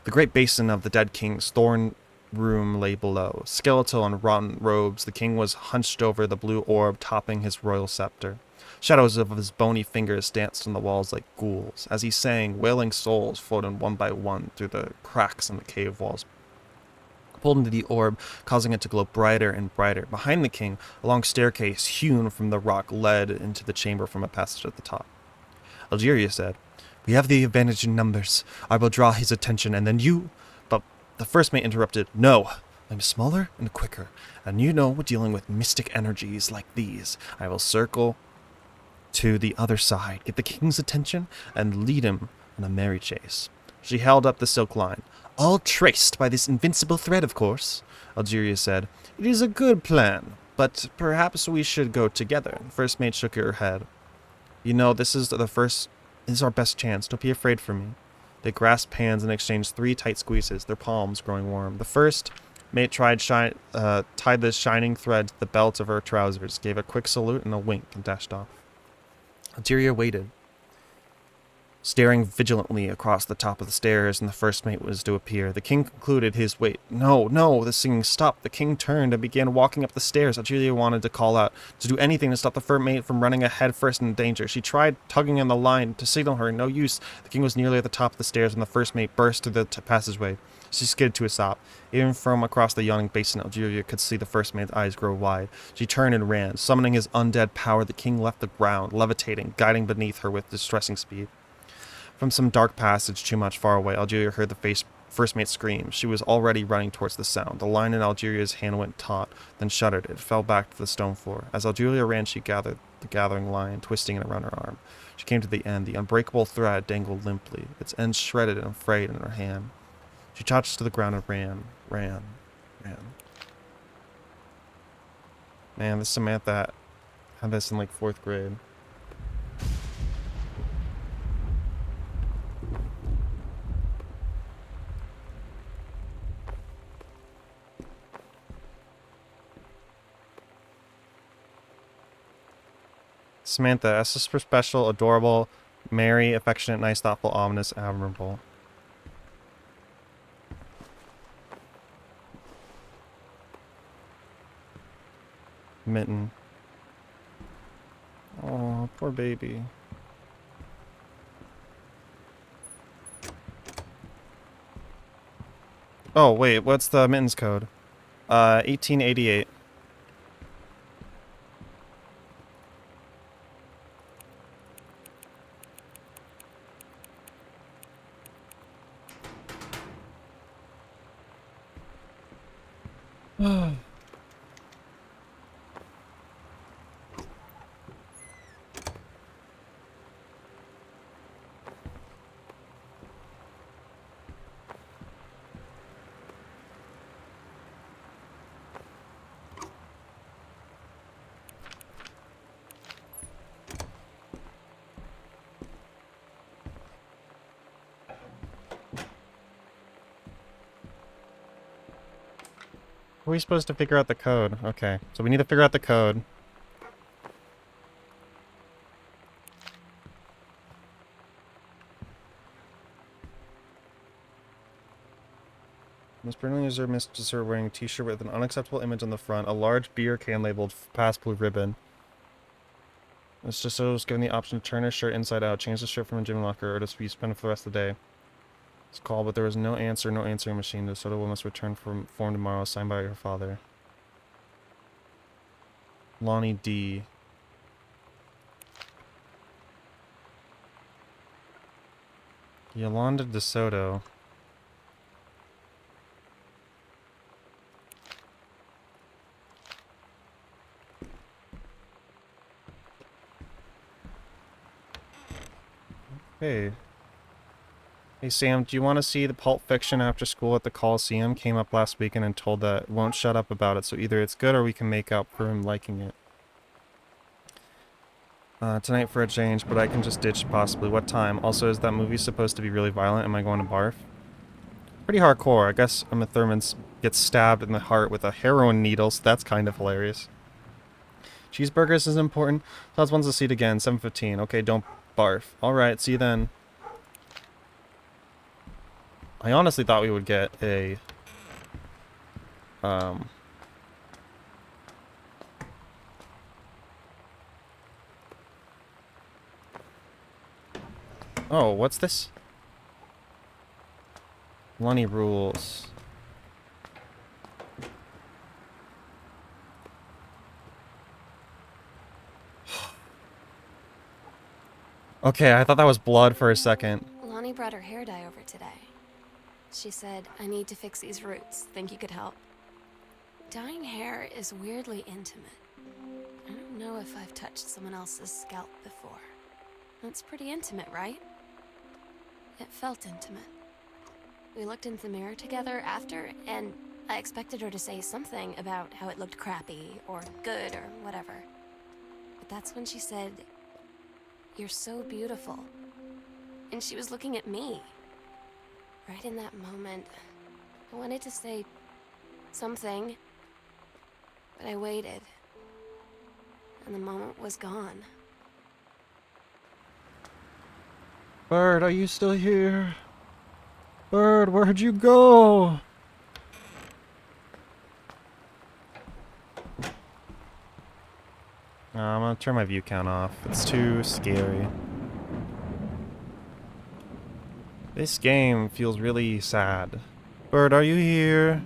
The great basin of the dead king's thorn room lay below. Skeletal and rotten robes, the king was hunched over the blue orb topping his royal scepter. Shadows of his bony fingers danced on the walls like ghouls. As he sang, wailing souls floated one by one through the cracks in the cave walls, pulled into the orb, causing it to glow brighter and brighter. Behind the king, a long staircase hewn from the rock led into the chamber from a passage at the top. Algeria said, We have the advantage in numbers. I will draw his attention, and then you... But the first mate interrupted. No, I'm smaller and quicker, and you know dealing with mystic energies like these. I will circle to the other side, get the king's attention, and lead him on a merry chase. She held up the silk line. All traced by this invincible thread, of course, Algeria said. It is a good plan, but perhaps we should go together. The first mate shook her head. You know, this is our best chance. Don't be afraid for me. They grasped hands and exchanged 3 tight squeezes, their palms growing warm. The first mate tied the shining thread to the belt of her trousers, gave a quick salute and a wink, and dashed off. Algeria waited, staring vigilantly across the top of the stairs, and the first mate was to appear. The king concluded his wait. No, no, the singing stopped. The king turned and began walking up the stairs. Algeria wanted to call out, to do anything to stop the first mate from running ahead first in danger. She tried tugging on the line to signal her. No use. The king was nearly at the top of the stairs when the first mate burst through the passageway. She skidded to a stop. Even from across the yawning basin, Algeria could see the first mate's eyes grow wide. She turned and ran. Summoning his undead power, the king left the ground, levitating, guiding beneath her with distressing speed. From some dark passage too much far away, Algeria heard the first mate scream. She was already running towards the sound. The line in Algeria's hand went taut, then shuddered. It fell back to the stone floor. As Algeria ran, she gathered the gathering line, twisting it around her arm. She came to the end. The unbreakable thread dangled limply, its ends shredded and frayed in her hand. She touched to the ground and ran. Man, this Samantha had this in like 4th grade. Samantha, S is for special, adorable, merry, affectionate, nice, thoughtful, ominous, admirable. Mitten. Oh, poor baby. Oh, wait, what's the Mittens code? 1888. Are we supposed to figure out the code? Okay, so we need to figure out the code. Miss Brinley is her mistress wearing a t-shirt with an unacceptable image on the front, a large beer can labeled past blue ribbon. Miss DeSoto was given the option to turn her shirt inside out, change the shirt from a gym locker, or to be spent for the rest of the day. It's called, but there was no answering machine. DeSoto must return from form tomorrow, signed by her father. Lonnie D. Yolanda DeSoto. Hey. Hey Sam, do you want to see the Pulp Fiction after school at the Coliseum? Came up last weekend and told that won't shut up about it, so either it's good or we can make up for him liking it. Tonight for a change, but I can just ditch possibly. What time? Also, is that movie supposed to be really violent? Am I going to barf? Pretty hardcore. I guess Uma Thurman gets stabbed in the heart with a heroin needle, so that's kind of hilarious. Cheeseburgers is important. Todd wants to see it again. 7:15. Okay, don't barf. Alright, see you then. I honestly thought we would get a... Oh, what's this? Lonnie rules. Okay, I thought that was blood for a second. Lonnie brought her hair dye over today. She said, I need to fix these roots. Think you could help? Dyeing hair is weirdly intimate. I don't know if I've touched someone else's scalp before. That's pretty intimate, right? It felt intimate. We looked in the mirror together after, and I expected her to say something about how it looked crappy, or good, or whatever. But that's when she said, "You're so beautiful." And she was looking at me. Right in that moment, I wanted to say something, but I waited. And the moment was gone. Bird, are you still here? Bird, where'd you go? I'm gonna turn my view count off. It's too scary. This game feels really sad. Bird, are you here?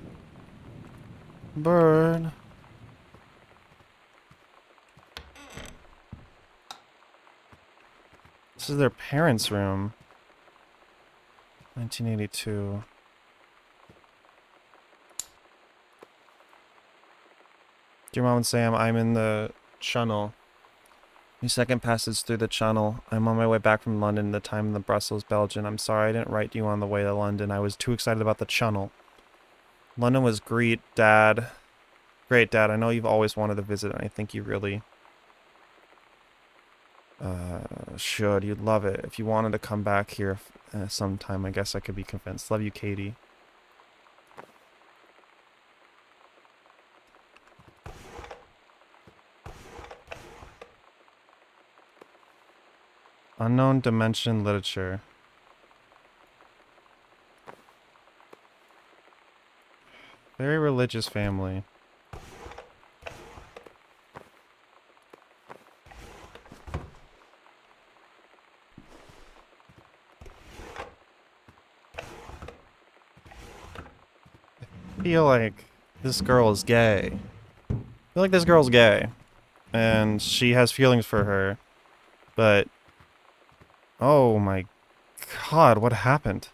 Bird. This is their parents' room. 1982. Dear Mom and Sam, I'm in the channel. Your second passage through the channel. I'm on my way back from London, the time in the Brussels, Belgium. I'm sorry I didn't write you on the way to London. I was too excited about the channel. London was great, Dad. Great, Dad. I know you've always wanted to visit, and I think you really should. You'd love it. If you wanted to come back here sometime, I guess I could be convinced. Love you, Katie. Unknown dimension literature. Very religious family. I feel like this girl is gay. I feel like this girl's gay. And she has feelings for her. But... oh my god, what happened?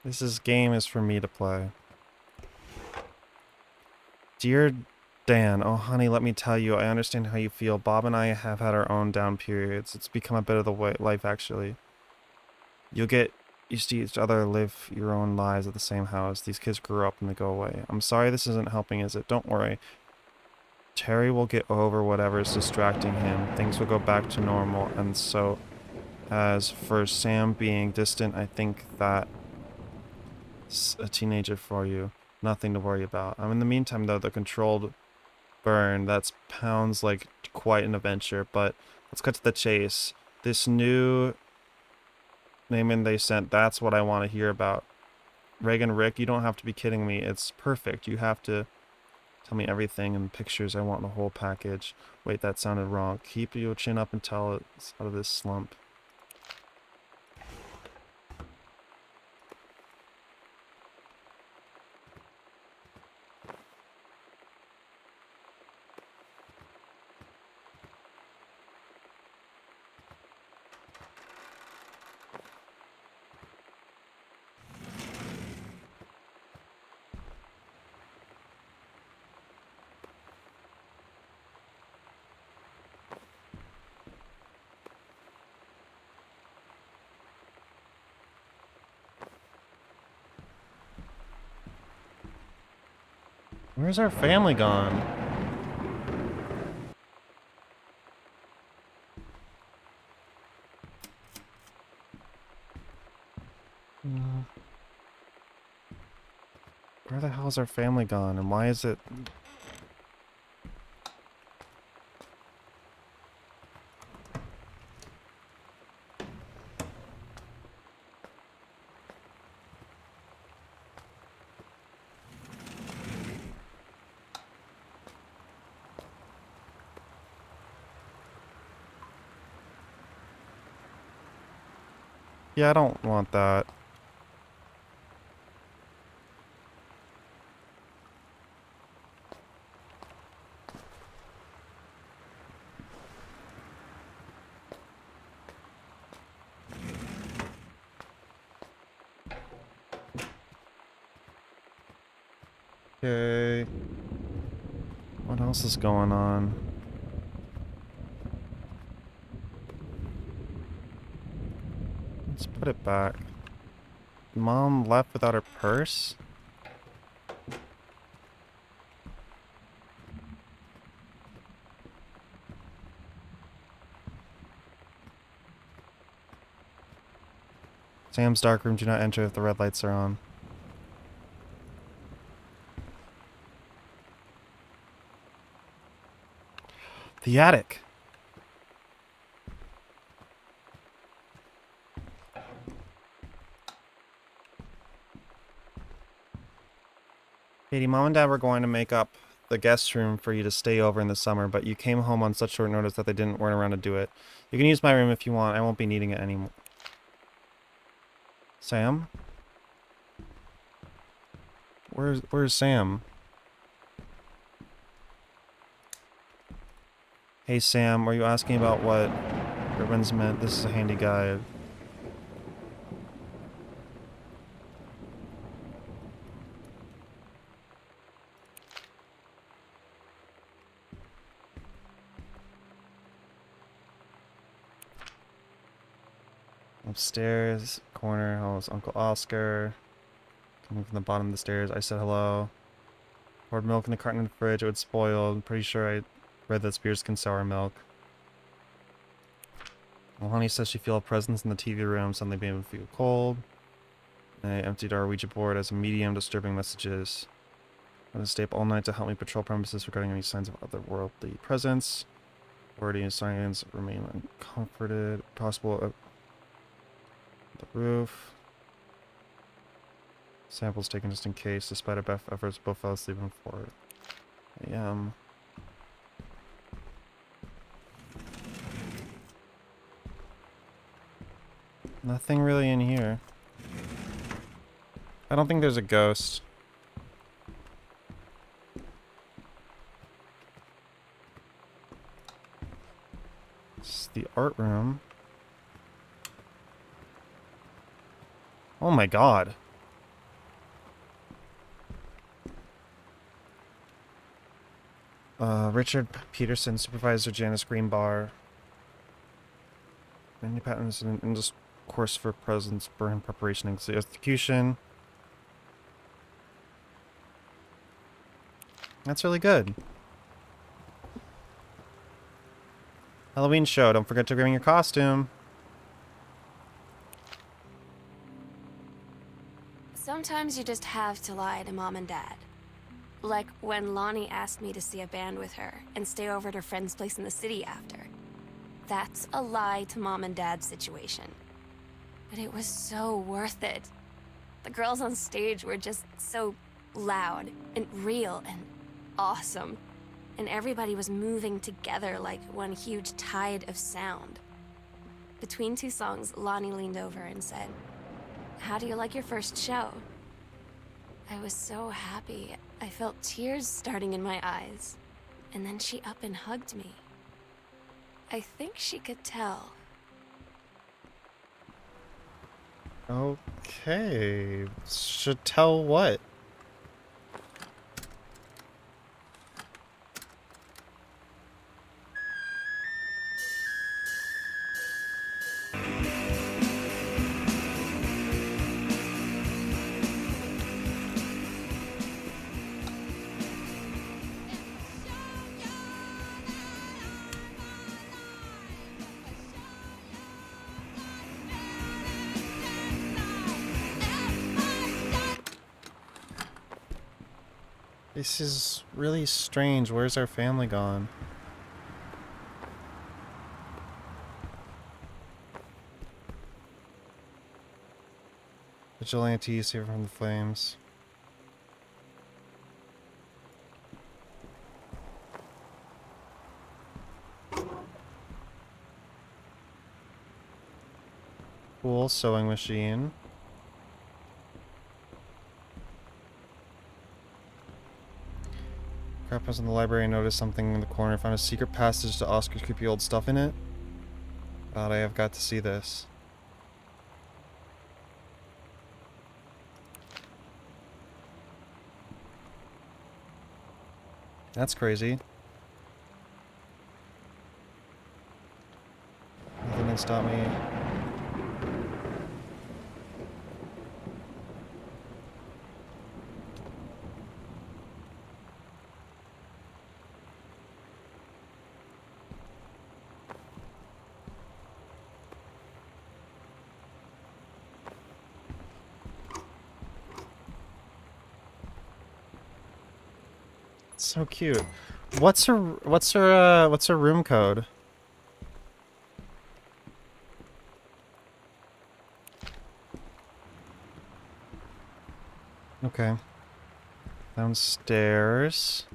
This game is for me to play. Dear Dan, oh honey, let me tell you, I understand how you feel. Bob and I have had our own down periods. It's become a bit of the way life, actually. You'll get used to each other, live your own lives at the same house. These kids grew up and they go away. I'm sorry this isn't helping, is it? Don't worry. Terry will get over whatever's distracting him. Things will go back to normal. And so, as for Sam being distant, I think that's a teenager for you. Nothing to worry about. In the meantime, though, the controlled burn, that sounds like quite an adventure, but let's cut to the chase. This new name they sent, that's what I want to hear about. Reagan, Rick, you don't have to be kidding me. It's perfect. You have to tell me everything and pictures. I want the whole package. Wait, that sounded wrong. Keep your chin up until it's out of this slump. Where's our family gone? Where the hell is our family gone, and why is it... Yeah, I don't want that. Okay. What else is going on? Let's put it back. Mom left without her purse? Sam's darkroom, do not enter if the red lights are on. The attic! Katie, Mom and Dad were going to make up the guest room for you to stay over in the summer, but you came home on such short notice that they weren't around to do it. You can use my room if you want. I won't be needing it anymore. Sam? Where's Sam? Hey Sam, were you asking about what ribbons meant? This is a handy guide. Upstairs, corner, how's Uncle Oscar? Coming from the bottom of the stairs, I said hello. Poured milk in the carton in the fridge, it would spoil. I'm pretty sure I read that Spears can sour milk. Well, Honey says she feel a presence in the TV room, suddenly made me feel cold. I emptied our Ouija board as a medium, disturbing messages. I'm gonna stay up all night to help me patrol premises regarding any signs of otherworldly presence. Already in science, remain uncomforted. Possible the roof. Samples taken just in case. Despite our best efforts, both fell asleep before 4 a.m. Nothing really in here. I don't think there's a ghost. It's the art room. Oh my god. Richard Peterson, Supervisor Janice Greenbar. Many patents in this course for presence, burn preparation, and execution. That's really good. Halloween show. Don't forget to bring your costume. Sometimes you just have to lie to Mom and Dad. Like when Lonnie asked me to see a band with her and stay over at her friend's place in the city after. That's a lie to Mom and Dad's situation. But it was so worth it. The girls on stage were just so loud and real and awesome. And everybody was moving together like one huge tide of sound. Between two songs, Lonnie leaned over and said, "How do you like your first show?" I was so happy. I felt tears starting in my eyes. And then she up and hugged me. I think she could tell. Okay. Should tell what? This is really strange. Where's our family gone? Vigilante, save her from the flames. Cool. portable sewing machine. Crap, I was in the library and noticed something in the corner. Found a secret passage to Oscar's creepy old stuff in it. God, I have got to see this. That's crazy. Nothing can stop me. So cute. What's her room code? Okay. Downstairs.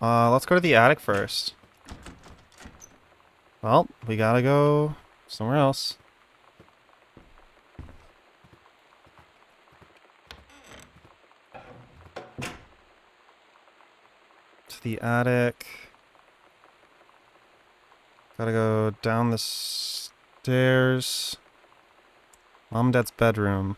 Let's go to the attic first. Well, we gotta go somewhere else. To the attic. Gotta go down the stairs. Mom and Dad's bedroom.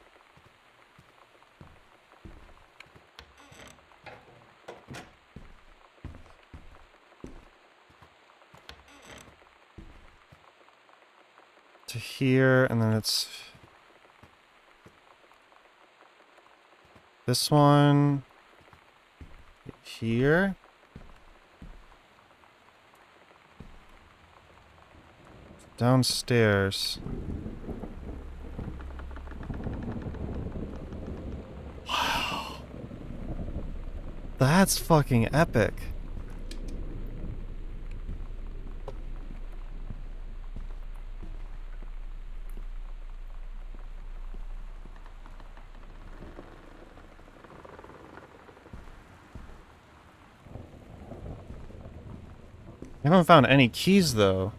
To here, and then it's this one here. Downstairs. Wow. That's fucking epic. I haven't found any keys though.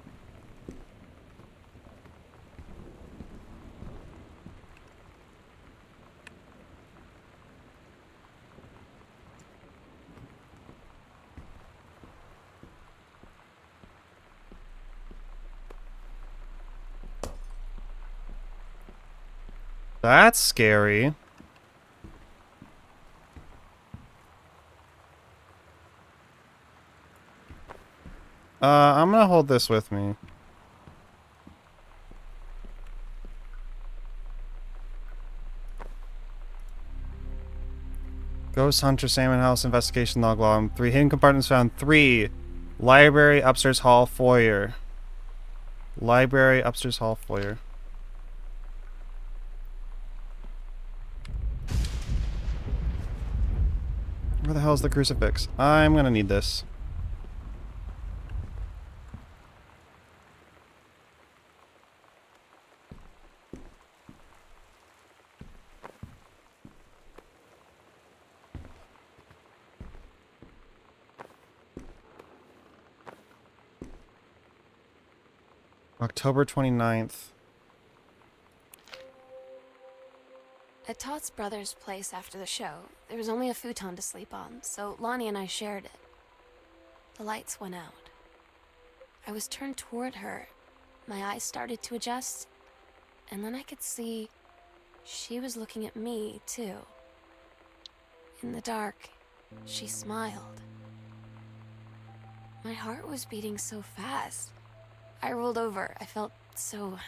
That's scary. I'm gonna hold this with me. Ghost Hunter Salmon House Investigation Log Log. 3 hidden compartments found. 3. Library, upstairs hall, foyer. Library, upstairs hall, foyer. Where the hell is the crucifix? I'm gonna need this. October 29th. At Todd's brother's place after the show, there was only a futon to sleep on, so Lonnie and I shared it. The lights went out. I was turned toward her. My eyes started to adjust, and then I could see she was looking at me, too. In the dark, she smiled. My heart was beating so fast. I rolled over. I felt so,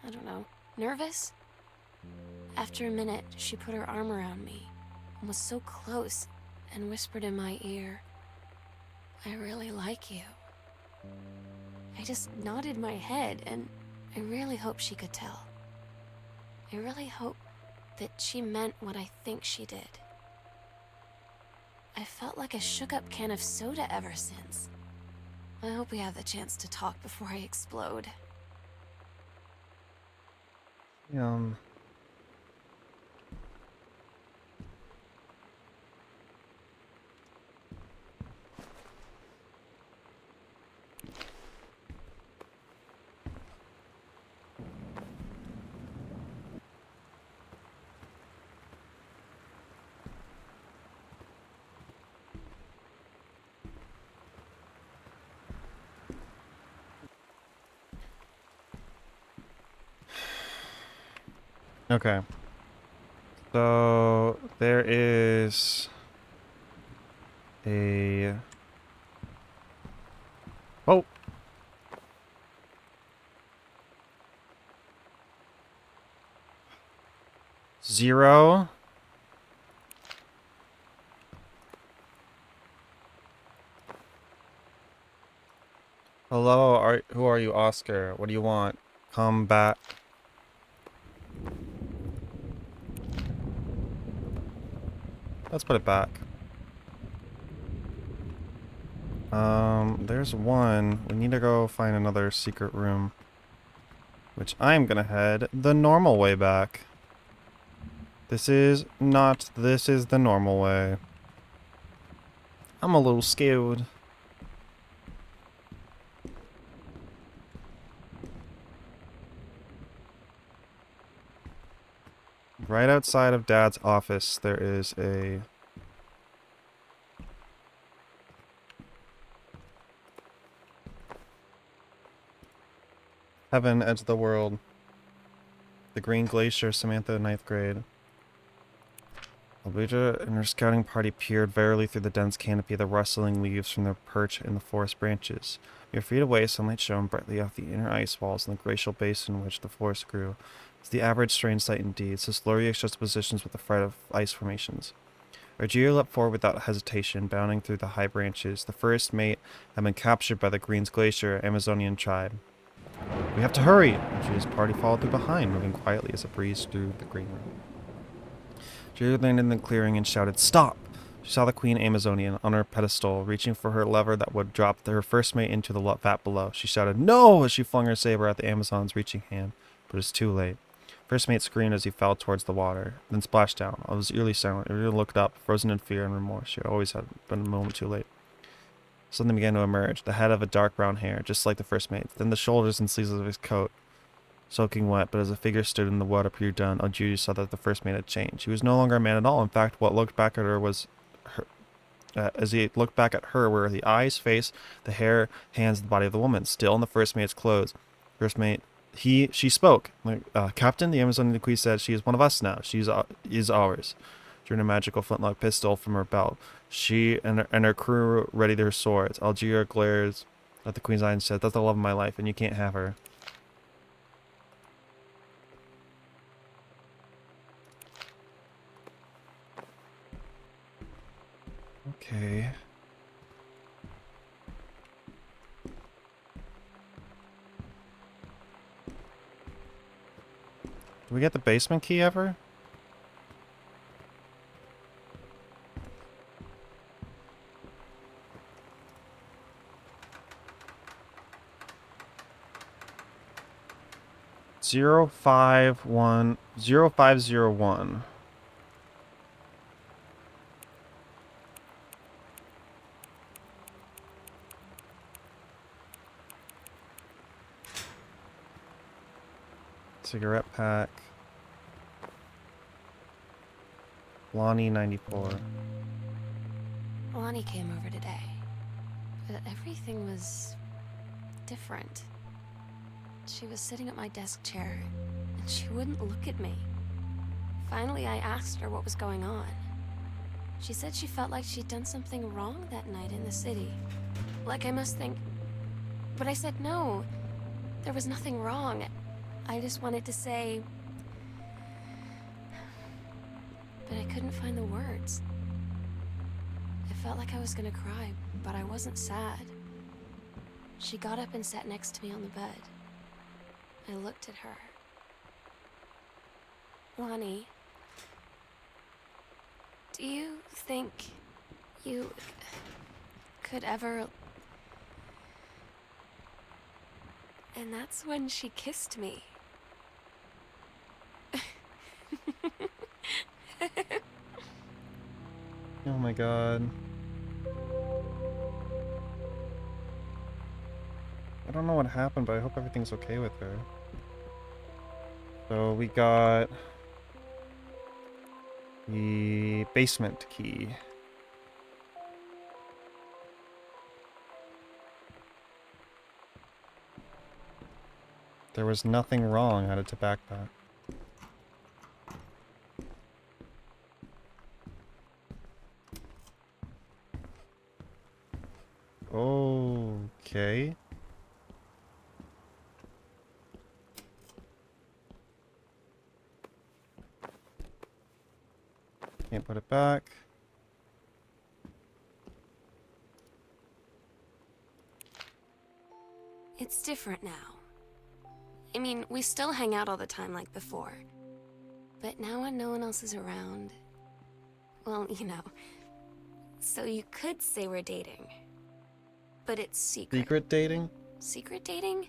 I don't know, nervous. After a minute, she put her arm around me and was so close and whispered in my ear, "I really like you." I just nodded my head, and I really hope she could tell. I really hope that she meant what I think she did. I felt like a shook-up can of soda ever since. I hope we have the chance to talk before I explode. Okay. So there is a... Oh! Zero. Hello, who are you, Oscar? What do you want? Come back. Let's put it back. There's one. We need to go find another secret room. Which I'm gonna head the normal way back. This is the normal way. I'm a little scared. Right outside of Dad's office, there is a... Heaven, Edge of the World. The Green Glacier, Samantha, 9th grade. Albuja and her scouting party peered warily through the dense canopy of the rustling leaves from their perch in the forest branches. Mere feet away, sunlight shone brightly off the inner ice walls and the glacial basin in which the forest grew. It's the average strange sight indeed, so slowly juxtapositions with the fright of ice formations. Argia leapt forward without hesitation, bounding through the high branches. The first mate had been captured by the Green's Glacier Amazonian tribe. We have to hurry! Argia's party followed through behind, moving quietly as a breeze through the green room. Argia landed in the clearing and shouted, "Stop!" She saw the Queen Amazonian on her pedestal, reaching for her lever that would drop her first mate into the vat below. She shouted, "No!" as she flung her saber at the Amazon's reaching hand, but it was too late. First mate screamed as he fell towards the water, then splashed down. I was eerily silent. Argia looked up, frozen in fear and remorse. She had always had been a moment too late. Something began to emerge, the head of a dark brown hair, just like the first mate's, then the shoulders and sleeves of his coat, soaking wet, but as the figure stood in the water appeared done, Algeria saw that the first mate had changed. He was no longer a man at all. In fact, what looked back at her was her, as he looked back at her were the eyes, face, the hair, hands, and the body of the woman, still in the first mate's clothes. First mate, she spoke. Captain, the Amazonian queen said, "She is one of us now. She is ours." Drawing a magical flintlock pistol from her belt, she and her crew readied their swords. Algeria glares at the queen's eye and said, "That's the love of my life, and you can't have her." Okay. Do we get the basement key ever? Zero 0501. Cigarette pack. Lonnie 94. Lonnie came over today, but everything was different. She was sitting at my desk chair, and she wouldn't look at me. Finally, I asked her what was going on. She said she felt like she'd done something wrong that night in the city. Like I must think... But I said no. There was nothing wrong. I just wanted to say... But I couldn't find the words. I felt like I was gonna cry, but I wasn't sad. She got up and sat next to me on the bed. I looked at her. Lonnie, do you think you could ever... And that's when she kissed me. Oh my god. I don't know what happened, but I hope everything's okay with her. So we got the basement key. There was nothing wrong, added to backpack. Okay. Can't put it back. It's different now. I mean, we still hang out all the time like before. But now when no one else is around, well, you know. So you could say we're dating. But it's secret. Secret dating? Secret dating?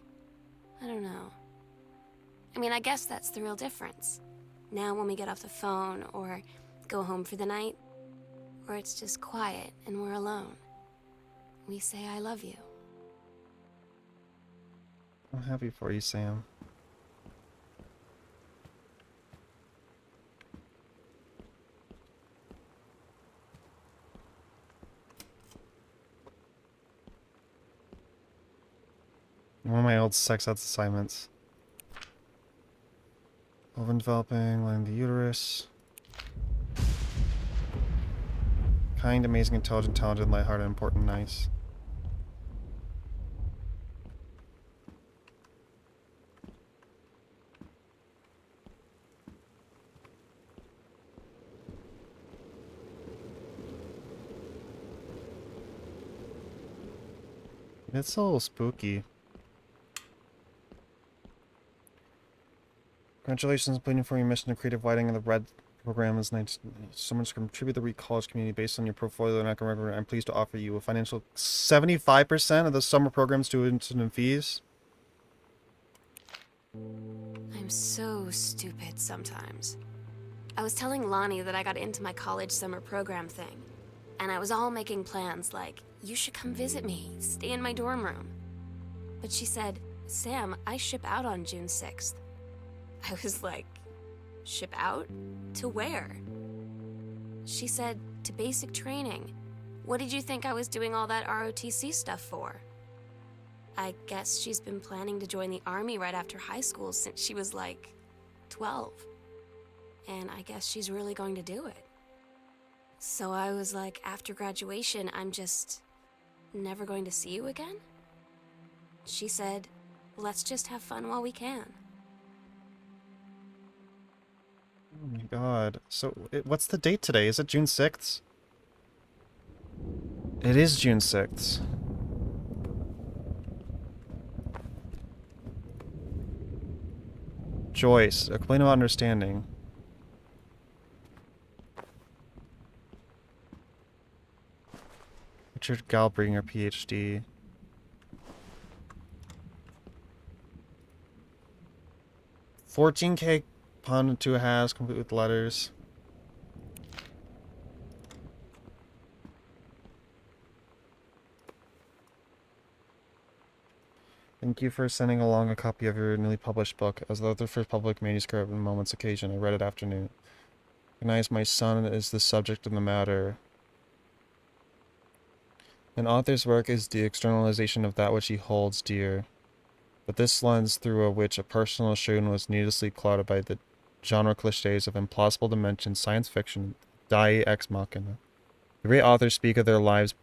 I don't know. I mean, I guess that's the real difference. Now when we get off the phone or go home for the night, or it's just quiet and we're alone, we say I love you. I'm happy for you, Sam. One of my old sex ed assignments. Ovum developing, lining the uterus. Kind, amazing, intelligent, talented, lighthearted, important, nice. It's a little spooky. Congratulations on completing for your mission to creative writing in the RED program is nice. Someone to contribute to the college community based on your portfolio and academic record. I'm pleased to offer you a financial 75% of the summer program students and fees. I'm so stupid sometimes. I was telling Lonnie that I got into my college summer program thing, and I was all making plans like, you should come visit me, stay in my dorm room. But she said, Sam, I ship out on June 6th. I was like, ship out? To where? She said, to basic training. What did you think I was doing all that ROTC stuff for? I guess she's been planning to join the army right after high school since she was like 12. And I guess she's really going to do it. So I was like, after graduation, I'm just never going to see you again? She said, let's just have fun while we can. Oh my god. So, what's the date today? Is it June 6th? It is June 6th. Joyce, a complaint about understanding. Richard Galbringer, PhD. $14K pun to a has, complete with letters. Thank you for sending along a copy of your newly published book. As the first public manuscript on a moment's occasion, I read it afternoon. Recognize my son is the subject of the matter. An author's work is the externalization of that which he holds dear. But this lens through which a personal sheen was needlessly clouded by the genre cliches of implausible dimension, science fiction, die ex machina. The great authors speak of their lives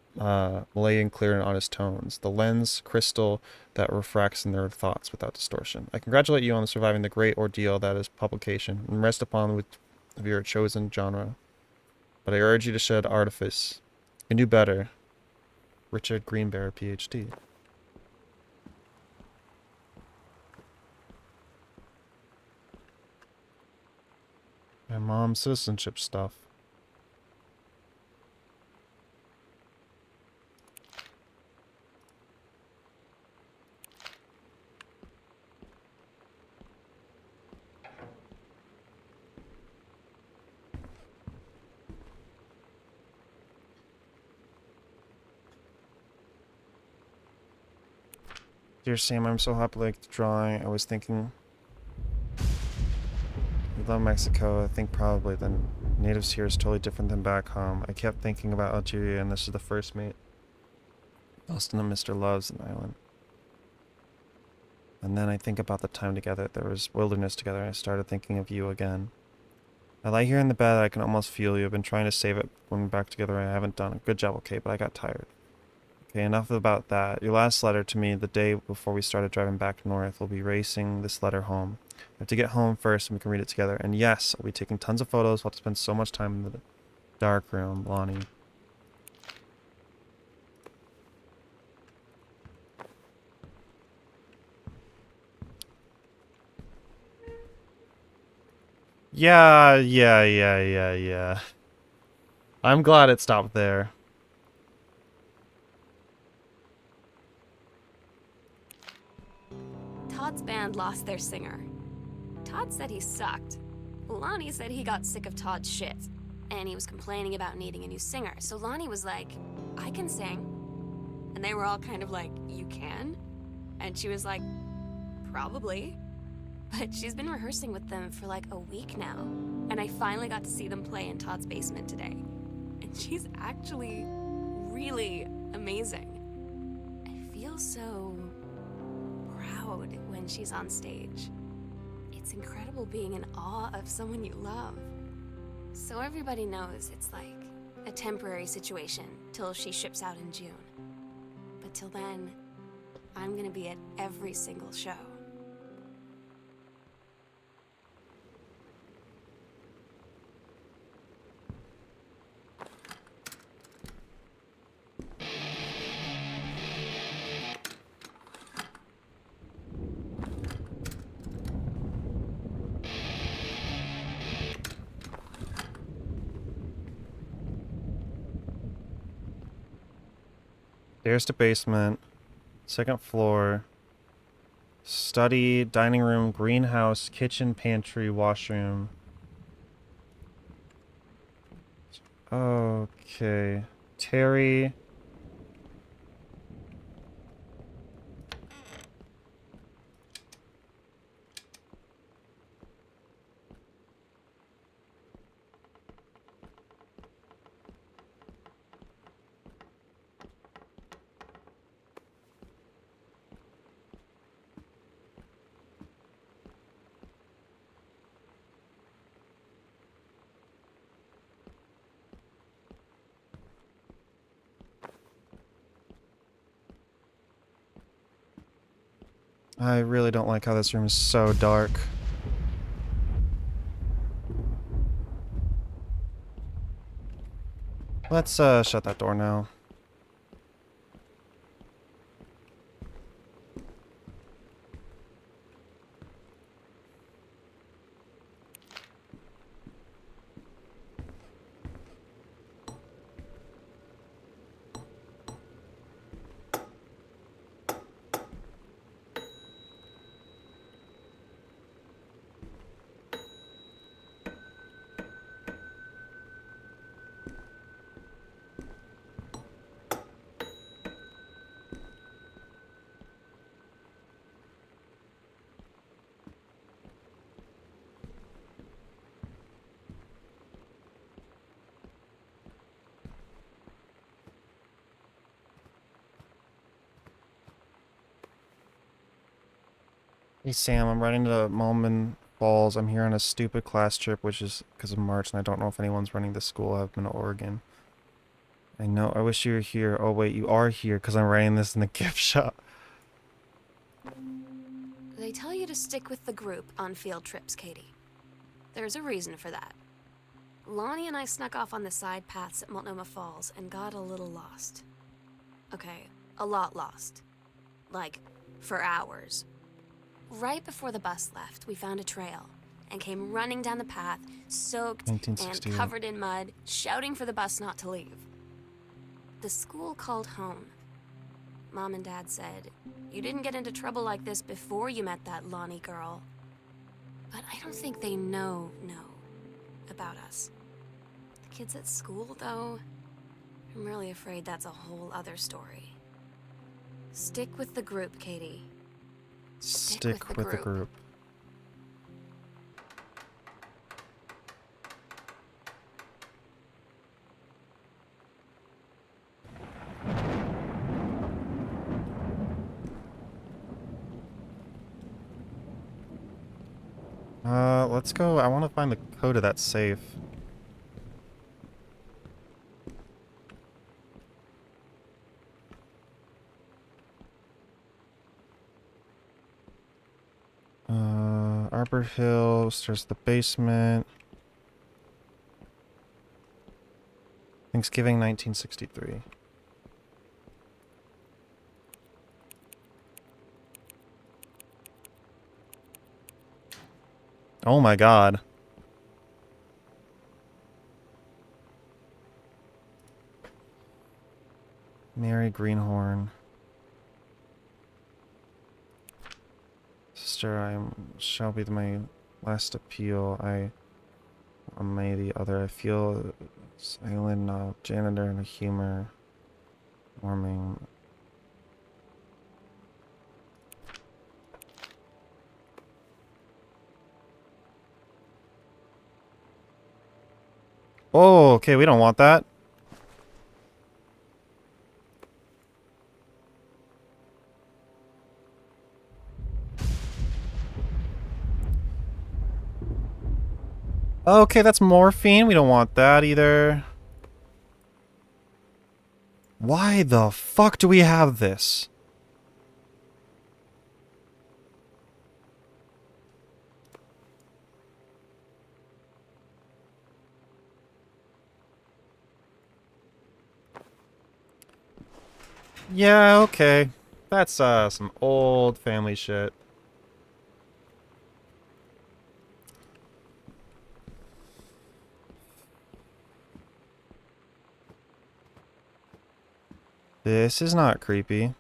lay in clear and honest tones, the lens crystal that refracts in their thoughts without distortion. I congratulate you on surviving the great ordeal that is publication, and rest upon with your chosen genre. But I urge you to shed artifice. You can do better. Richard Greenberry, PhD. My mom's citizenship stuff. Dear Sam, I'm so happy like the drawing. I was thinking I love Mexico. I think probably the natives here is totally different than back home. I kept thinking about Algeria, and this is the first mate. Austin and Mr. Loves an island. And then I think about the time together. There was wilderness together, and I started thinking of you again. I lie here in the bed. I can almost feel you. I've been trying to save it when we're back together. I haven't done a good job, okay, but I got tired. Okay, enough about that. Your last letter to me the day before we started driving back north. We'll be racing this letter home. We have to get home first and we can read it together. And yes, I'll be taking tons of photos. We'll have to spend so much time in the dark room, Lonnie. Yeah. I'm glad it stopped there. Todd's band lost their singer. Todd said he sucked. Lonnie said he got sick of Todd's shit, and he was complaining about needing a new singer. So Lonnie was like, I can sing. And they were all kind of like, you can? And she was like, probably. But she's been rehearsing with them for like a week now. And I finally got to see them play in Todd's basement today. And she's actually really amazing. I feel so proud when she's on stage. It's incredible being in awe of someone you love. So everybody knows it's like a temporary situation till she ships out in June. But till then, I'm gonna be at every single show. Stairs to basement. Second floor. Study, dining room, greenhouse, kitchen, pantry, washroom. Okay. Terry. I really don't like how this room is so dark. Let's shut that door now. Hey Sam, I'm riding to Malman Falls. I'm here on a stupid class trip, which is because of March, and I don't know if anyone's running the school. I've been to Oregon. I know, I wish you were here. Oh wait, you are here because I'm writing this in the gift shop. They tell you to stick with the group on field trips, Katie. There's a reason for that. Lonnie and I snuck off on the side paths at Multnomah Falls and got a little lost. Okay, a lot lost. Like, for hours. Right before the bus left, we found a trail and came running down the path, soaked and 1968. covered in mud, shouting for the bus not to leave. The school called home. Mom and Dad said, you didn't get into trouble like this before you met that Lonnie girl. But I don't think they know about us. The kids at school, though, I'm really afraid that's a whole other story. Stick with the group, Katie. Stick with the group. Let's go. I want to find the code of that safe. Arbor Hill, stairs to the basement. Thanksgiving 1963. Oh my god. Mary Greenhorn. Sister, I shall be my last appeal. I may the other. I feel silent, janitor and a humor. Warming. Oh, okay, we don't want that. Okay, that's morphine. We don't want that either. Why the fuck do we have this? Yeah, okay. That's some old family shit. This is not creepy.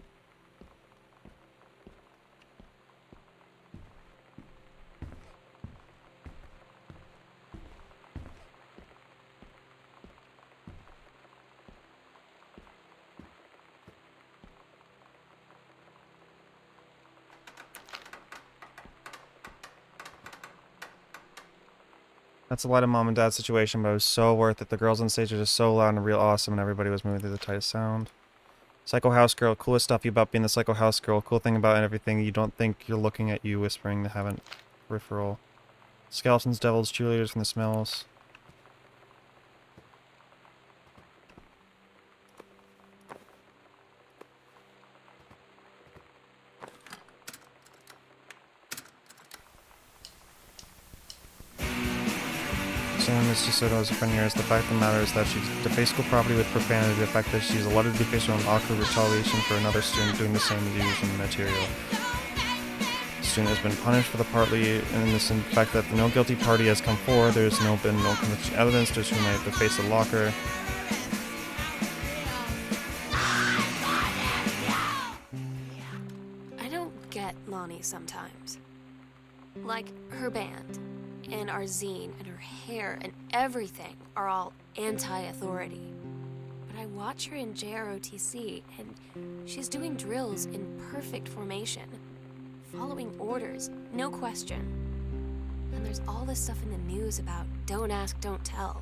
That's a lot of mom and dad situation, but it was so worth it. The girls on stage are just so loud and real awesome, and everybody was moving through the tightest sound. Psycho House Girl, coolest stuff about being the Psycho House Girl. Cool thing about everything, you don't think you're looking at you whispering, they haven't peripheral. Skeletons, devils, cheerleaders from the smells. Sam is just said as a friend here is the fact of the matter is that she's defaced school property with profanity, the fact that she's allowed to deface her own awkward retaliation for another student doing the same using material. The student has been punished for the partly in this in fact that no guilty party has come forward, there's been no convincing evidence to whom I have defaced the locker. I don't get Lonnie sometimes. Like, her band, and our zine, and her hair, and everything are all anti-authority. But I watch her in JROTC, and she's doing drills in perfect formation. Following orders, no question. And there's all this stuff in the news about don't ask, don't tell.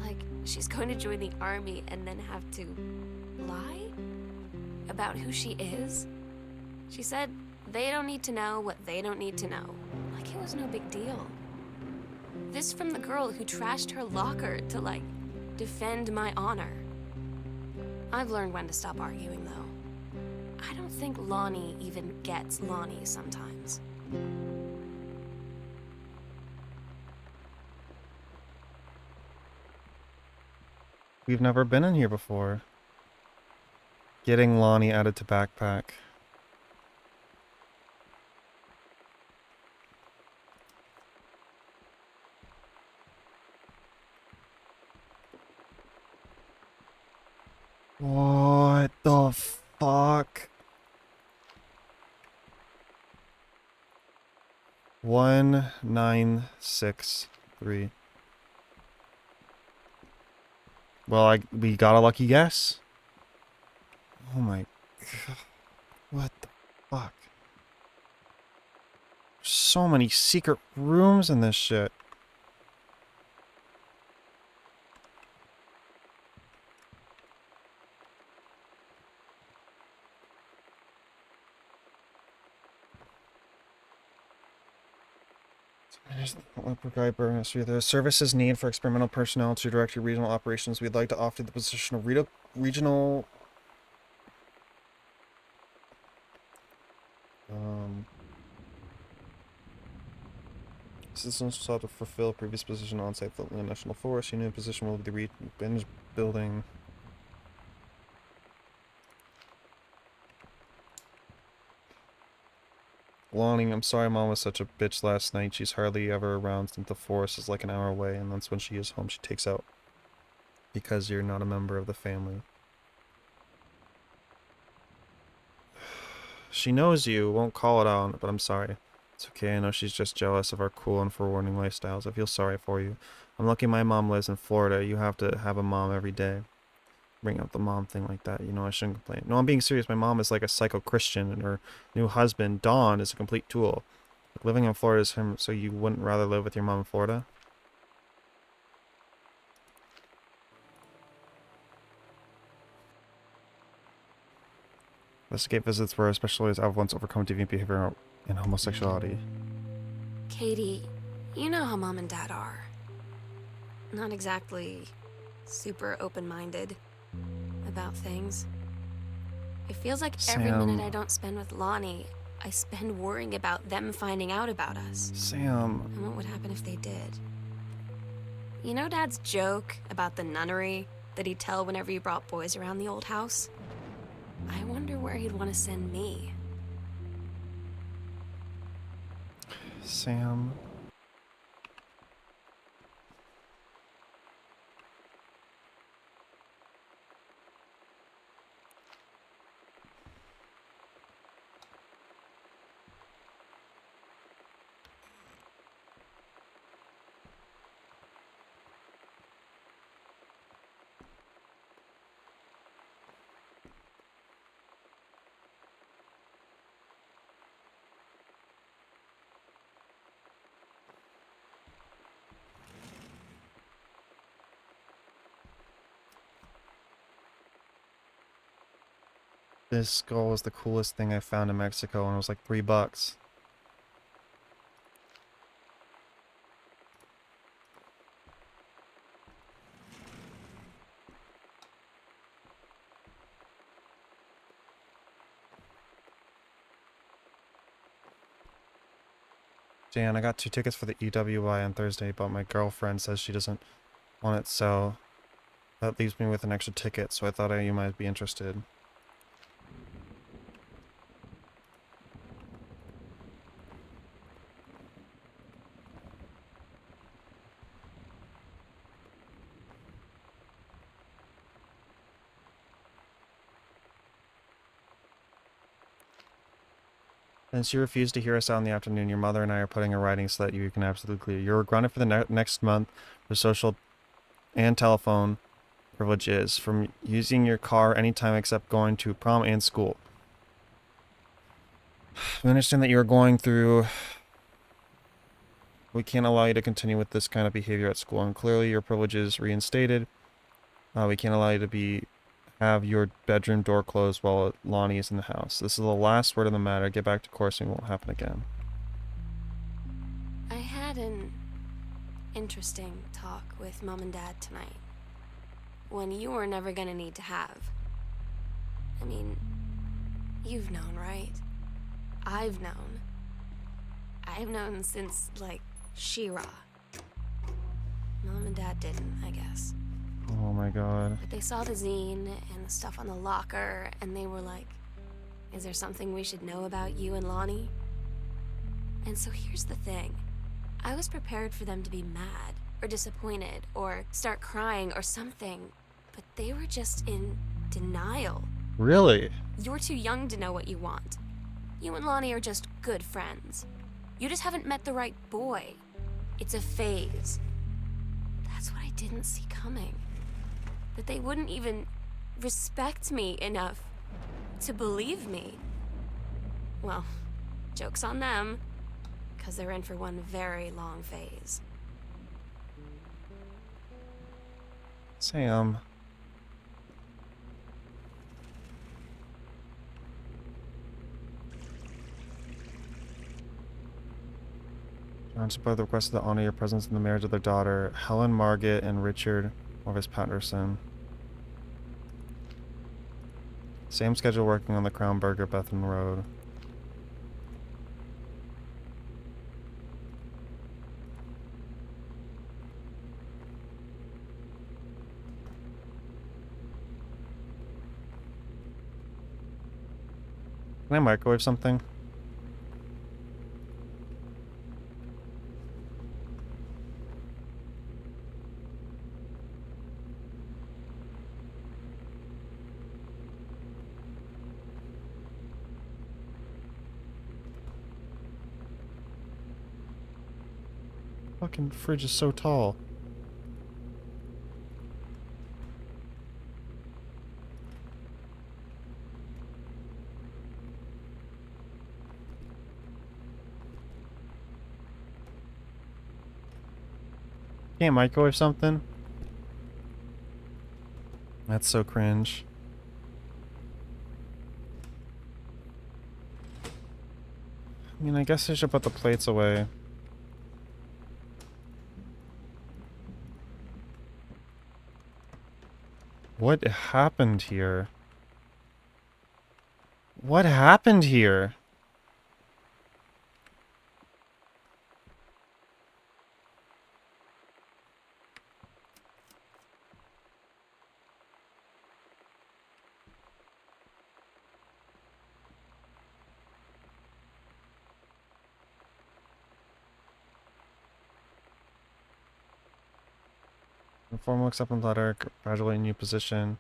Like, she's going to join the army and then have to lie? About who she is? She said they don't need to know what they don't need to know. Like it was no big deal. This from the girl who trashed her locker to, like, defend my honor. I've learned when to stop arguing, though. I don't think Lonnie even gets Lonnie sometimes. We've never been in here before. Getting Lonnie added to backpack. What the fuck? 1963. Well, we got a lucky guess. Oh my god. What the fuck? So many secret rooms in this shit. The services need for experimental personnel to direct your regional operations. We'd like to offer the position of regional Citizens sought to fulfill previous position on site for the National Forest. Your new position will be the binge building. Lonnie, I'm sorry Mom was such a bitch last night. She's hardly ever around since the forest is like an hour away, and that's when she is home she takes out. Because you're not a member of the family. She knows you, won't call it out, but I'm sorry. It's okay, I know she's just jealous of our cool and forewarning lifestyles. I feel sorry for you. I'm lucky my mom lives in Florida. You have to have a mom every day. Bring up the mom thing like that, you know, I shouldn't complain. No, I'm being serious. My mom is like a psycho Christian, and her new husband, Don, is a complete tool. Like, living in Florida is him, so you wouldn't rather live with your mom in Florida? Investigate visits where specialists have once overcome deviant behavior and homosexuality. Katie, you know how Mom and Dad are. Not exactly super open-minded about things. It feels like every minute I don't spend with Lonnie, I spend worrying about them finding out about us. Sam. And what would happen if they did? You know Dad's joke about the nunnery that he'd tell whenever you brought boys around the old house? I wonder where he'd want to send me. Sam. This skull was the coolest thing I found in Mexico, and it was like $3. Jan, I got 2 tickets for the EWI on Thursday, but my girlfriend says she doesn't want it, so that leaves me with an extra ticket, so I thought you might be interested. Since you refused to hear us out in the afternoon, your mother and I are putting in writing so that you can absolutely clear. You're grounded for the next month for social and telephone privileges from using your car anytime except going to prom and school. We understand that you are going through. We can't allow you to continue with this kind of behavior at school, and clearly your privileges reinstated. We can't allow you to have your bedroom door closed while Lonnie is in the house. This is the last word on the matter. Get back to coursing. It won't happen again. I had an interesting talk with Mom and Dad tonight. One you were never gonna need to have. I mean, you've known, right? I've known. I've known since, like, She-Ra. Mom and Dad didn't, I guess. Oh my god. But they saw the zine and the stuff on the locker, and they were like, is there something we should know about you and Lonnie? And so here's the thing. I was prepared for them to be mad, or disappointed, or start crying, or something. But they were just in denial. Really? You're too young to know what you want. You and Lonnie are just good friends. You just haven't met the right boy. It's a phase. That's what I didn't see coming. That they wouldn't even respect me enough to believe me. Well, joke's on them, because they're in for one very long phase. Sam. Parents above requested to honor your presence in the marriage of their daughter, Helen Margit and Richard Morvis Patterson. Same schedule working on the Crown Burger, Bethan Road. Can I microwave something? Fucking fridge is so tall. Can't microwave something? That's so cringe. I mean, I guess I should put the plates away. What happened here? What happened here? Informal acceptance letter, gradually new position.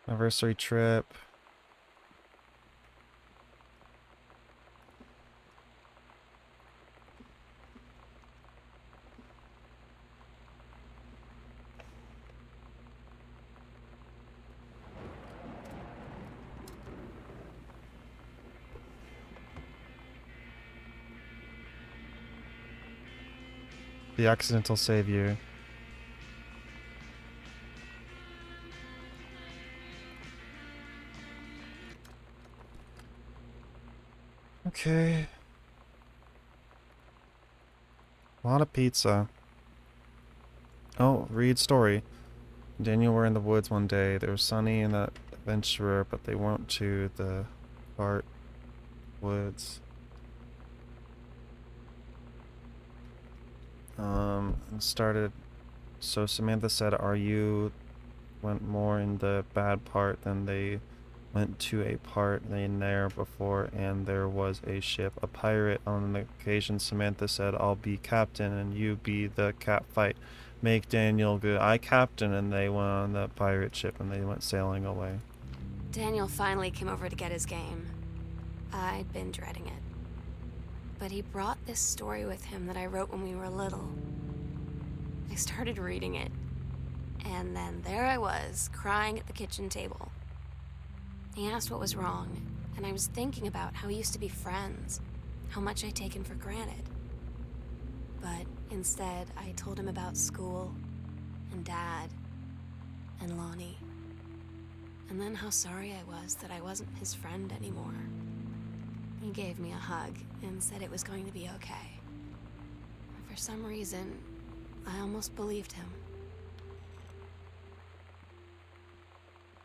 Anniversary trip. The accidental savior. Okay. A lot of pizza. Oh, read story. Daniel were in the woods one day. There was Sunny and the adventurer, but they went to the Bart woods. And started. So Samantha said, "Are you?" Went more in the bad part than they went to a part in there before, and there was a ship, a pirate. On the occasion, Samantha said, "I'll be captain and you be the cat fight. Make Daniel good." I captain, and they went on the pirate ship and they went sailing away. Daniel finally came over to get his game. I'd been dreading it. But he brought this story with him that I wrote when we were little. I started reading it, and then there I was, crying at the kitchen table. He asked what was wrong, and I was thinking about how we used to be friends, how much I'd taken for granted. But instead, I told him about school, and Dad, and Lonnie. And then how sorry I was that I wasn't his friend anymore. He gave me a hug and said it was going to be okay. For some reason, I almost believed him.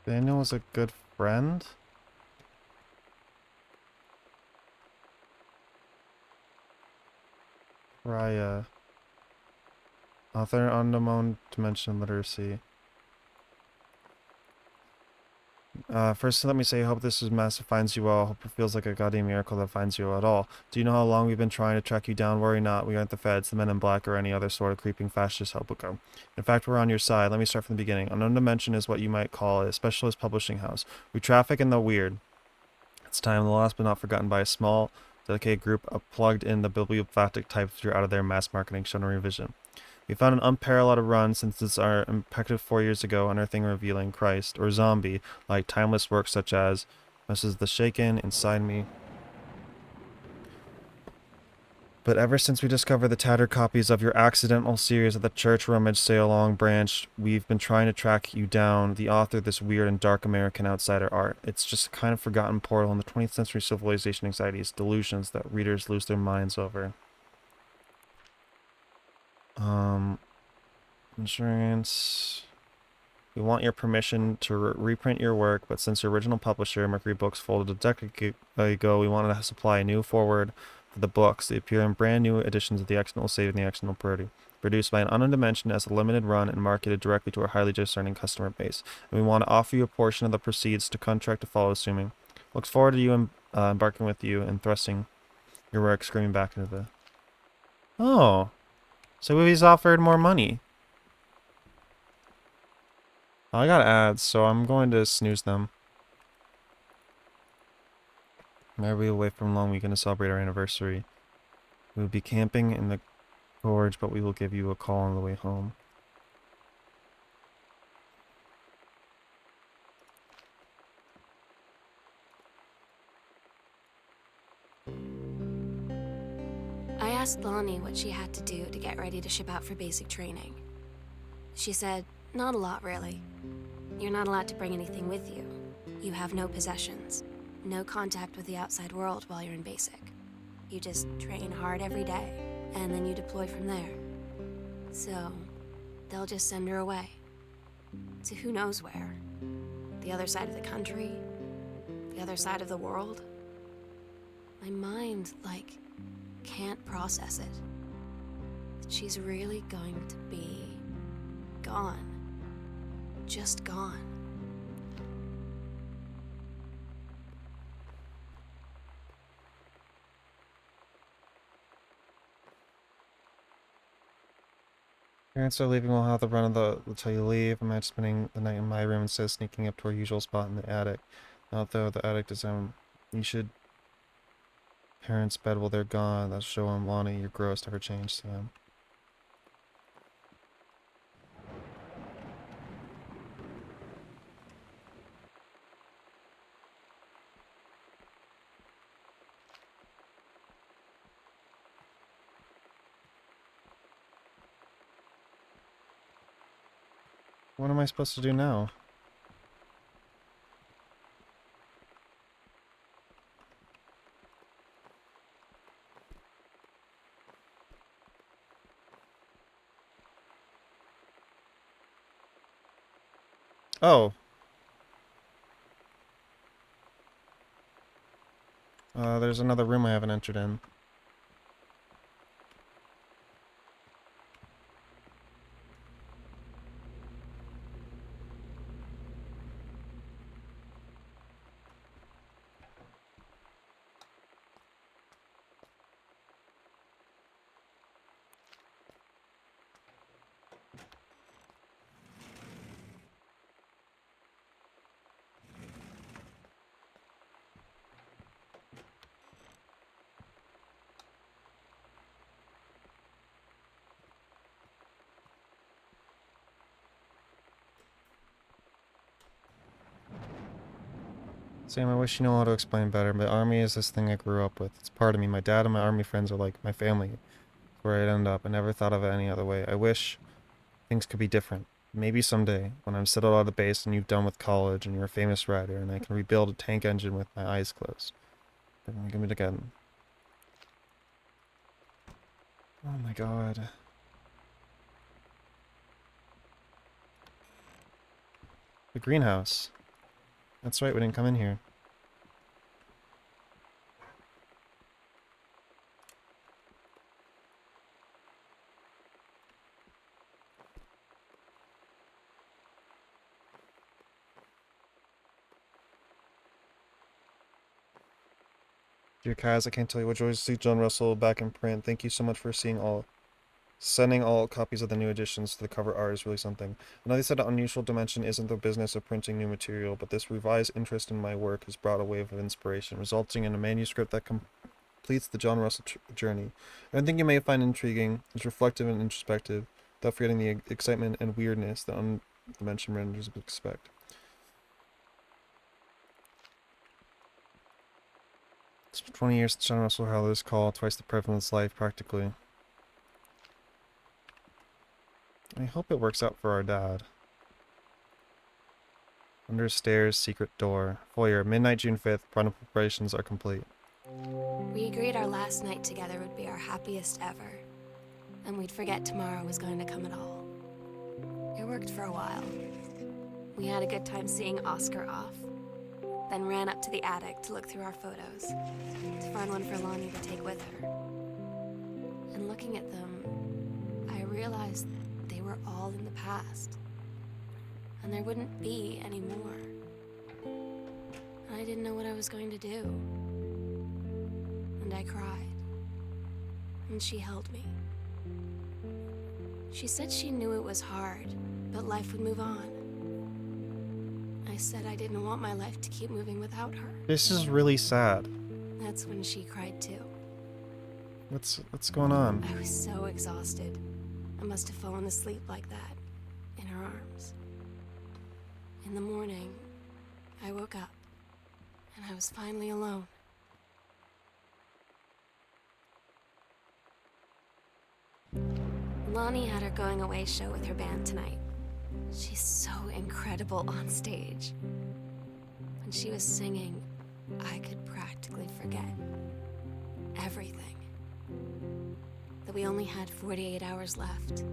Daniel was a good friend? Raya. Author unknown dimension literacy. First, let me say, I hope this is massive finds you well. I hope it feels like a goddamn miracle that finds you at all. Do you know how long we've been trying to track you down? Worry not. We aren't the feds, the men in black, or any other sort of creeping fascist hoboken. In fact, we're on your side. Let me start from the beginning. Unknown Dimension is what you might call a specialist publishing house. We traffic in the weird. It's time, the last but not forgotten, by a small, dedicated group of plugged-in the bibliophatic types through out of their mass marketing shown in revision. We found an unparalleled run since it's our impeccable 4 years ago, unearthing and revealing Christ, or Zombie, like timeless works such as Mrs. the Shaken, Inside Me. But ever since we discovered the tattered copies of your accidental series of the Church Rummage Sail Long Branch, we've been trying to track you down, the author of this weird and dark American outsider art. It's just a kind of forgotten portal in the 20th century civilization anxieties, delusions that readers lose their minds over. Insurance. We want your permission to reprint your work, but since your original publisher, Mercury Books, folded a decade ago, we wanted to supply a new forward for the books. They appear in brand new editions of The Accidental Save and The Accidental Purity. produced by an unknown dimension as a limited run and marketed directly to our highly discerning customer base. And we want to offer you a portion of the proceeds to contract to follow, assuming. Looks forward to you embarking with you and thrusting your work screaming back into the... Oh. So he's offered more money. I got ads, so I'm going to snooze them. Whenever we away from long weekend to celebrate our anniversary. We will be camping in the gorge, but we will give you a call on the way home. I asked Lonnie what she had to do to get ready to ship out for basic training. She said, not a lot, really. You're not allowed to bring anything with you. You have no possessions, no contact with the outside world while you're in basic. You just train hard every day, and then you deploy from there. So, they'll just send her away. To who knows where. The other side of the country? The other side of the world? My mind, can't process it. That she's really going to be gone. Just gone. Parents are leaving. We'll have the run of until you leave. I'm spending the night in my room instead of sneaking up to our usual spot in the attic. Not though the attic is you should parents' bed while they're gone. That'll show them, Lonnie, your gross never changed, Sam. What am I supposed to do now? Oh. There's another room I haven't entered in. Sam, I wish you knew how to explain better, but army is this thing I grew up with. It's part of me. My dad and my army friends are like my family. It's where I'd end up. I never thought of it any other way. I wish things could be different. Maybe someday, when I'm settled out of the base and you've done with college and you're a famous rider and I can rebuild a tank engine with my eyes closed. Give me it again. Oh my god. The greenhouse. That's right, we didn't come in here. Dear Kaz, I can't tell you what joy to see John Russell back in print. Thank you so much for sending all copies of the new editions to the cover art is really something. I know they said Unusual Dimension isn't the business of printing new material, but this revised interest in my work has brought a wave of inspiration, resulting in a manuscript that completes the John Russell journey. I think you may find intriguing, is reflective and introspective, without forgetting the excitement and weirdness that Dimension renders expect. It's been 20 years since John Russell held this call, twice the prevalence life, practically. I hope it works out for our dad. Under stairs, secret door. Foyer, midnight, June 5th. Final preparations are complete. We agreed our last night together would be our happiest ever, and we'd forget tomorrow was going to come at all. It worked for a while. We had a good time seeing Oscar off, then ran up to the attic to look through our photos, to find one for Lonnie to take with her. And looking at them, I realized realized they were all in the past. And there wouldn't be any more. And I didn't know what I was going to do. And I cried. And she held me. She said she knew it was hard, but life would move on. I said I didn't want my life to keep moving without her. This is really sad. That's when she cried too. What's going on? I was so exhausted. I must have fallen asleep like that, in her arms. In the morning, I woke up, and I was finally alone. Lonnie had her going away show with her band tonight. She's so incredible on stage. When she was singing, I could practically forget everything. That we only had 48 hours left.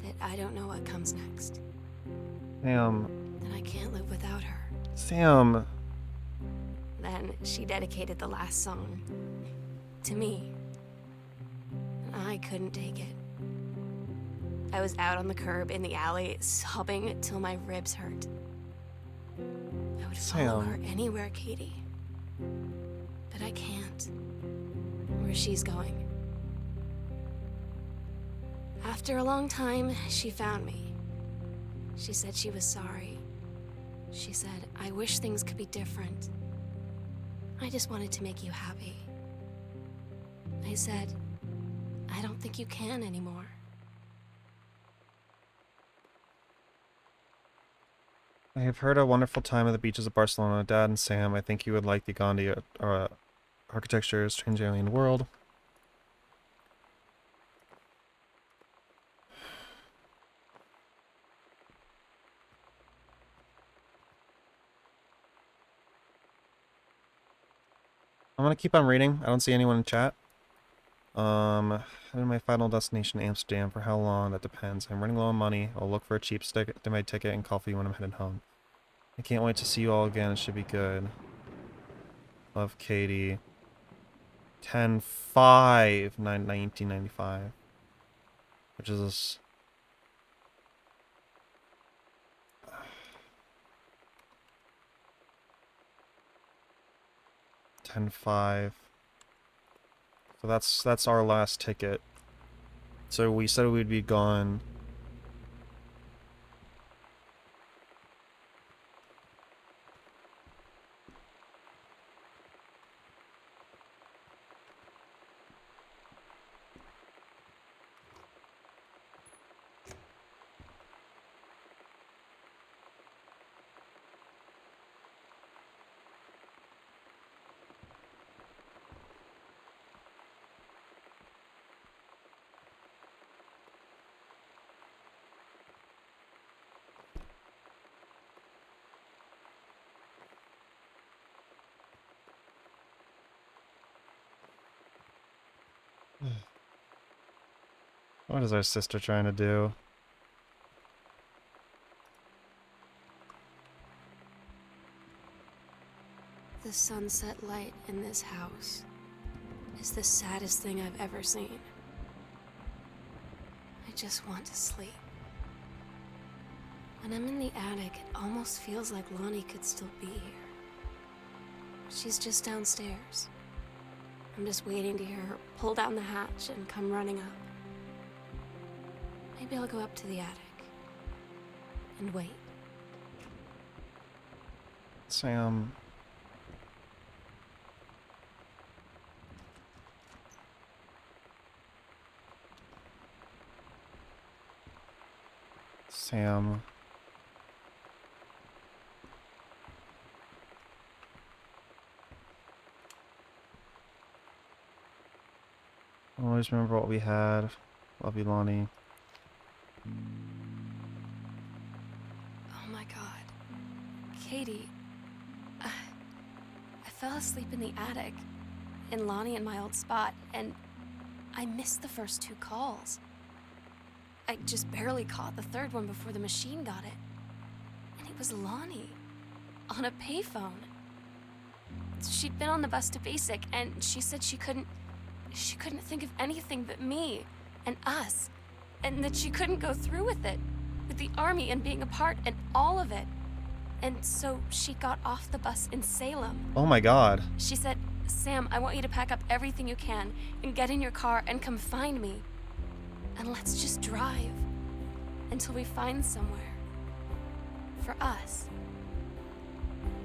That I don't know what comes next. Sam. That I can't live without her. Sam. Then she dedicated the last song to me. And I couldn't take it. I was out on the curb in the alley, sobbing till my ribs hurt. I would follow her anywhere, Katie. But I can't. Where she's going. After a long time, she found me. She said she was sorry. She said, I wish things could be different. I just wanted to make you happy. I said, I don't think you can anymore. I have heard a wonderful time at the beaches of Barcelona. Dad and Sam, I think you would like the Gandhi architecture, strange alien world. I'm gonna keep on reading. I don't see anyone in chat. And my final destination, Amsterdam. For how long? That depends. I'm running low on money. I'll look for a cheap stick to my ticket and coffee when I'm headed home. I can't wait to see you all again. It should be good. Love, Katie. 10/5/1995. Which is... $10/5. So that's our last ticket. So we said we'd be gone. What is our sister trying to do? The sunset light in this house is the saddest thing I've ever seen. I just want to sleep. When I'm in the attic, it almost feels like Lonnie could still be here. She's just downstairs. I'm just waiting to hear her pull down the hatch and come running up. Maybe I'll go up to the attic and wait. Sam. Sam. Always remember what we had. Love you, Lonnie. Oh my God. Katie. I fell asleep in the attic, in Lonnie and my old spot, and I missed the first 2 calls. I just barely caught the third one before the machine got it. And it was Lonnie, on a payphone. She'd been on the bus to Basic, and she said she couldn't think of anything but me and us and that she couldn't go through with it, with the army and being a part and all of it. And so she got off the bus in Salem. Oh my god. She said, "Sam, I want you to pack up everything you can and get in your car and come find me. And let's just drive until we find somewhere for us."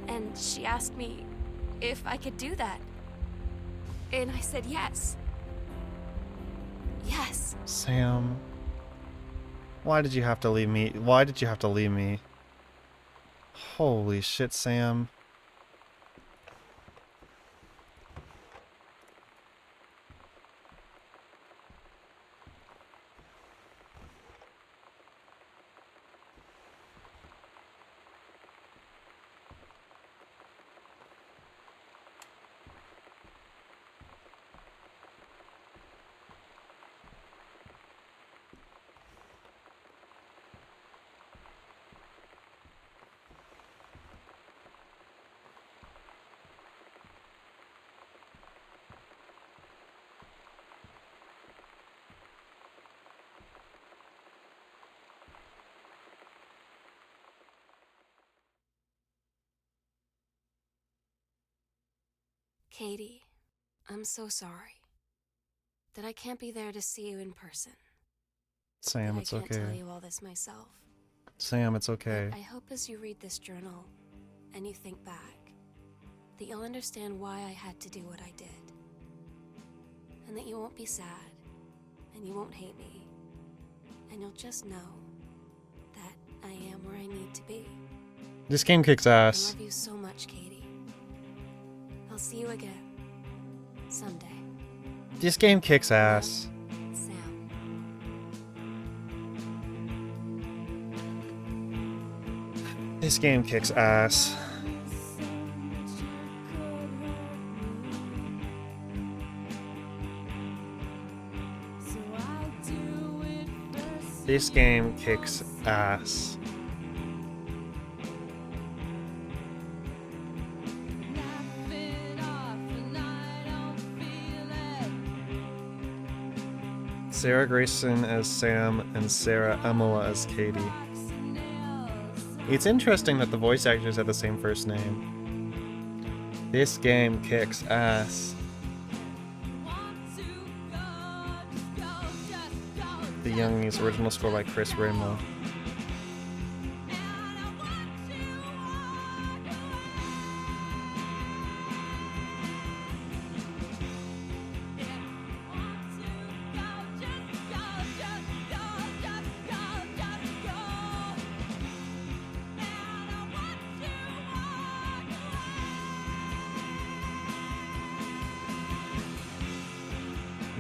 And she asked me if I could do that. And I said yes. Yes. Sam. Why did you have to leave me? Why did you have to leave me? Holy shit, Sam. Katie, I'm so sorry that I can't be there to see you in person. Sam, That it's I can't tell okay. you all this myself. Sam, it's okay. But I hope as you read this journal and you think back, that you'll understand why I had to do what I did. And that you won't be sad, and you won't hate me, and you'll just know that I am where I need to be. This game kicks I ass. love you so much, Katie. I'll see you again. Someday. This game kicks ass. Sam. This game kicks ass. This game kicks ass. Sarah Grayson as Sam and Sarah Emola as Katie. It's interesting that the voice actors have the same first name. This game kicks ass. The Youngies original score by Chris Raymond.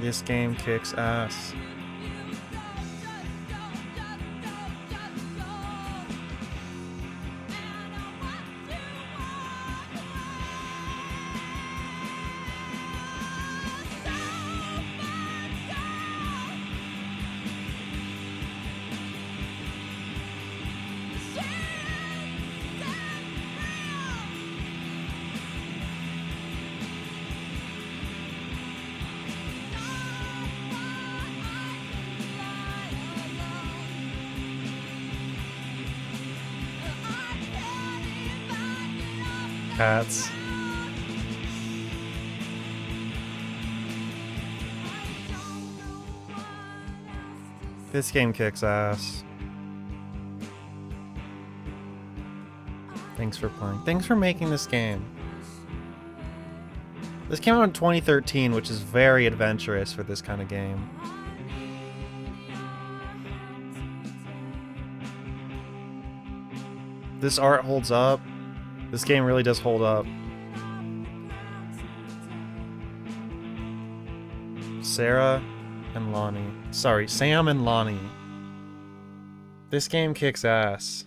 This game kicks ass. Cats. This game kicks ass. Thanks for playing. Thanks for making this game. This came out in 2013, which is very adventurous for this kind of game. This art holds up. This game really does hold up. Sarah and Lonnie. Sorry, Sam and Lonnie. This game kicks ass.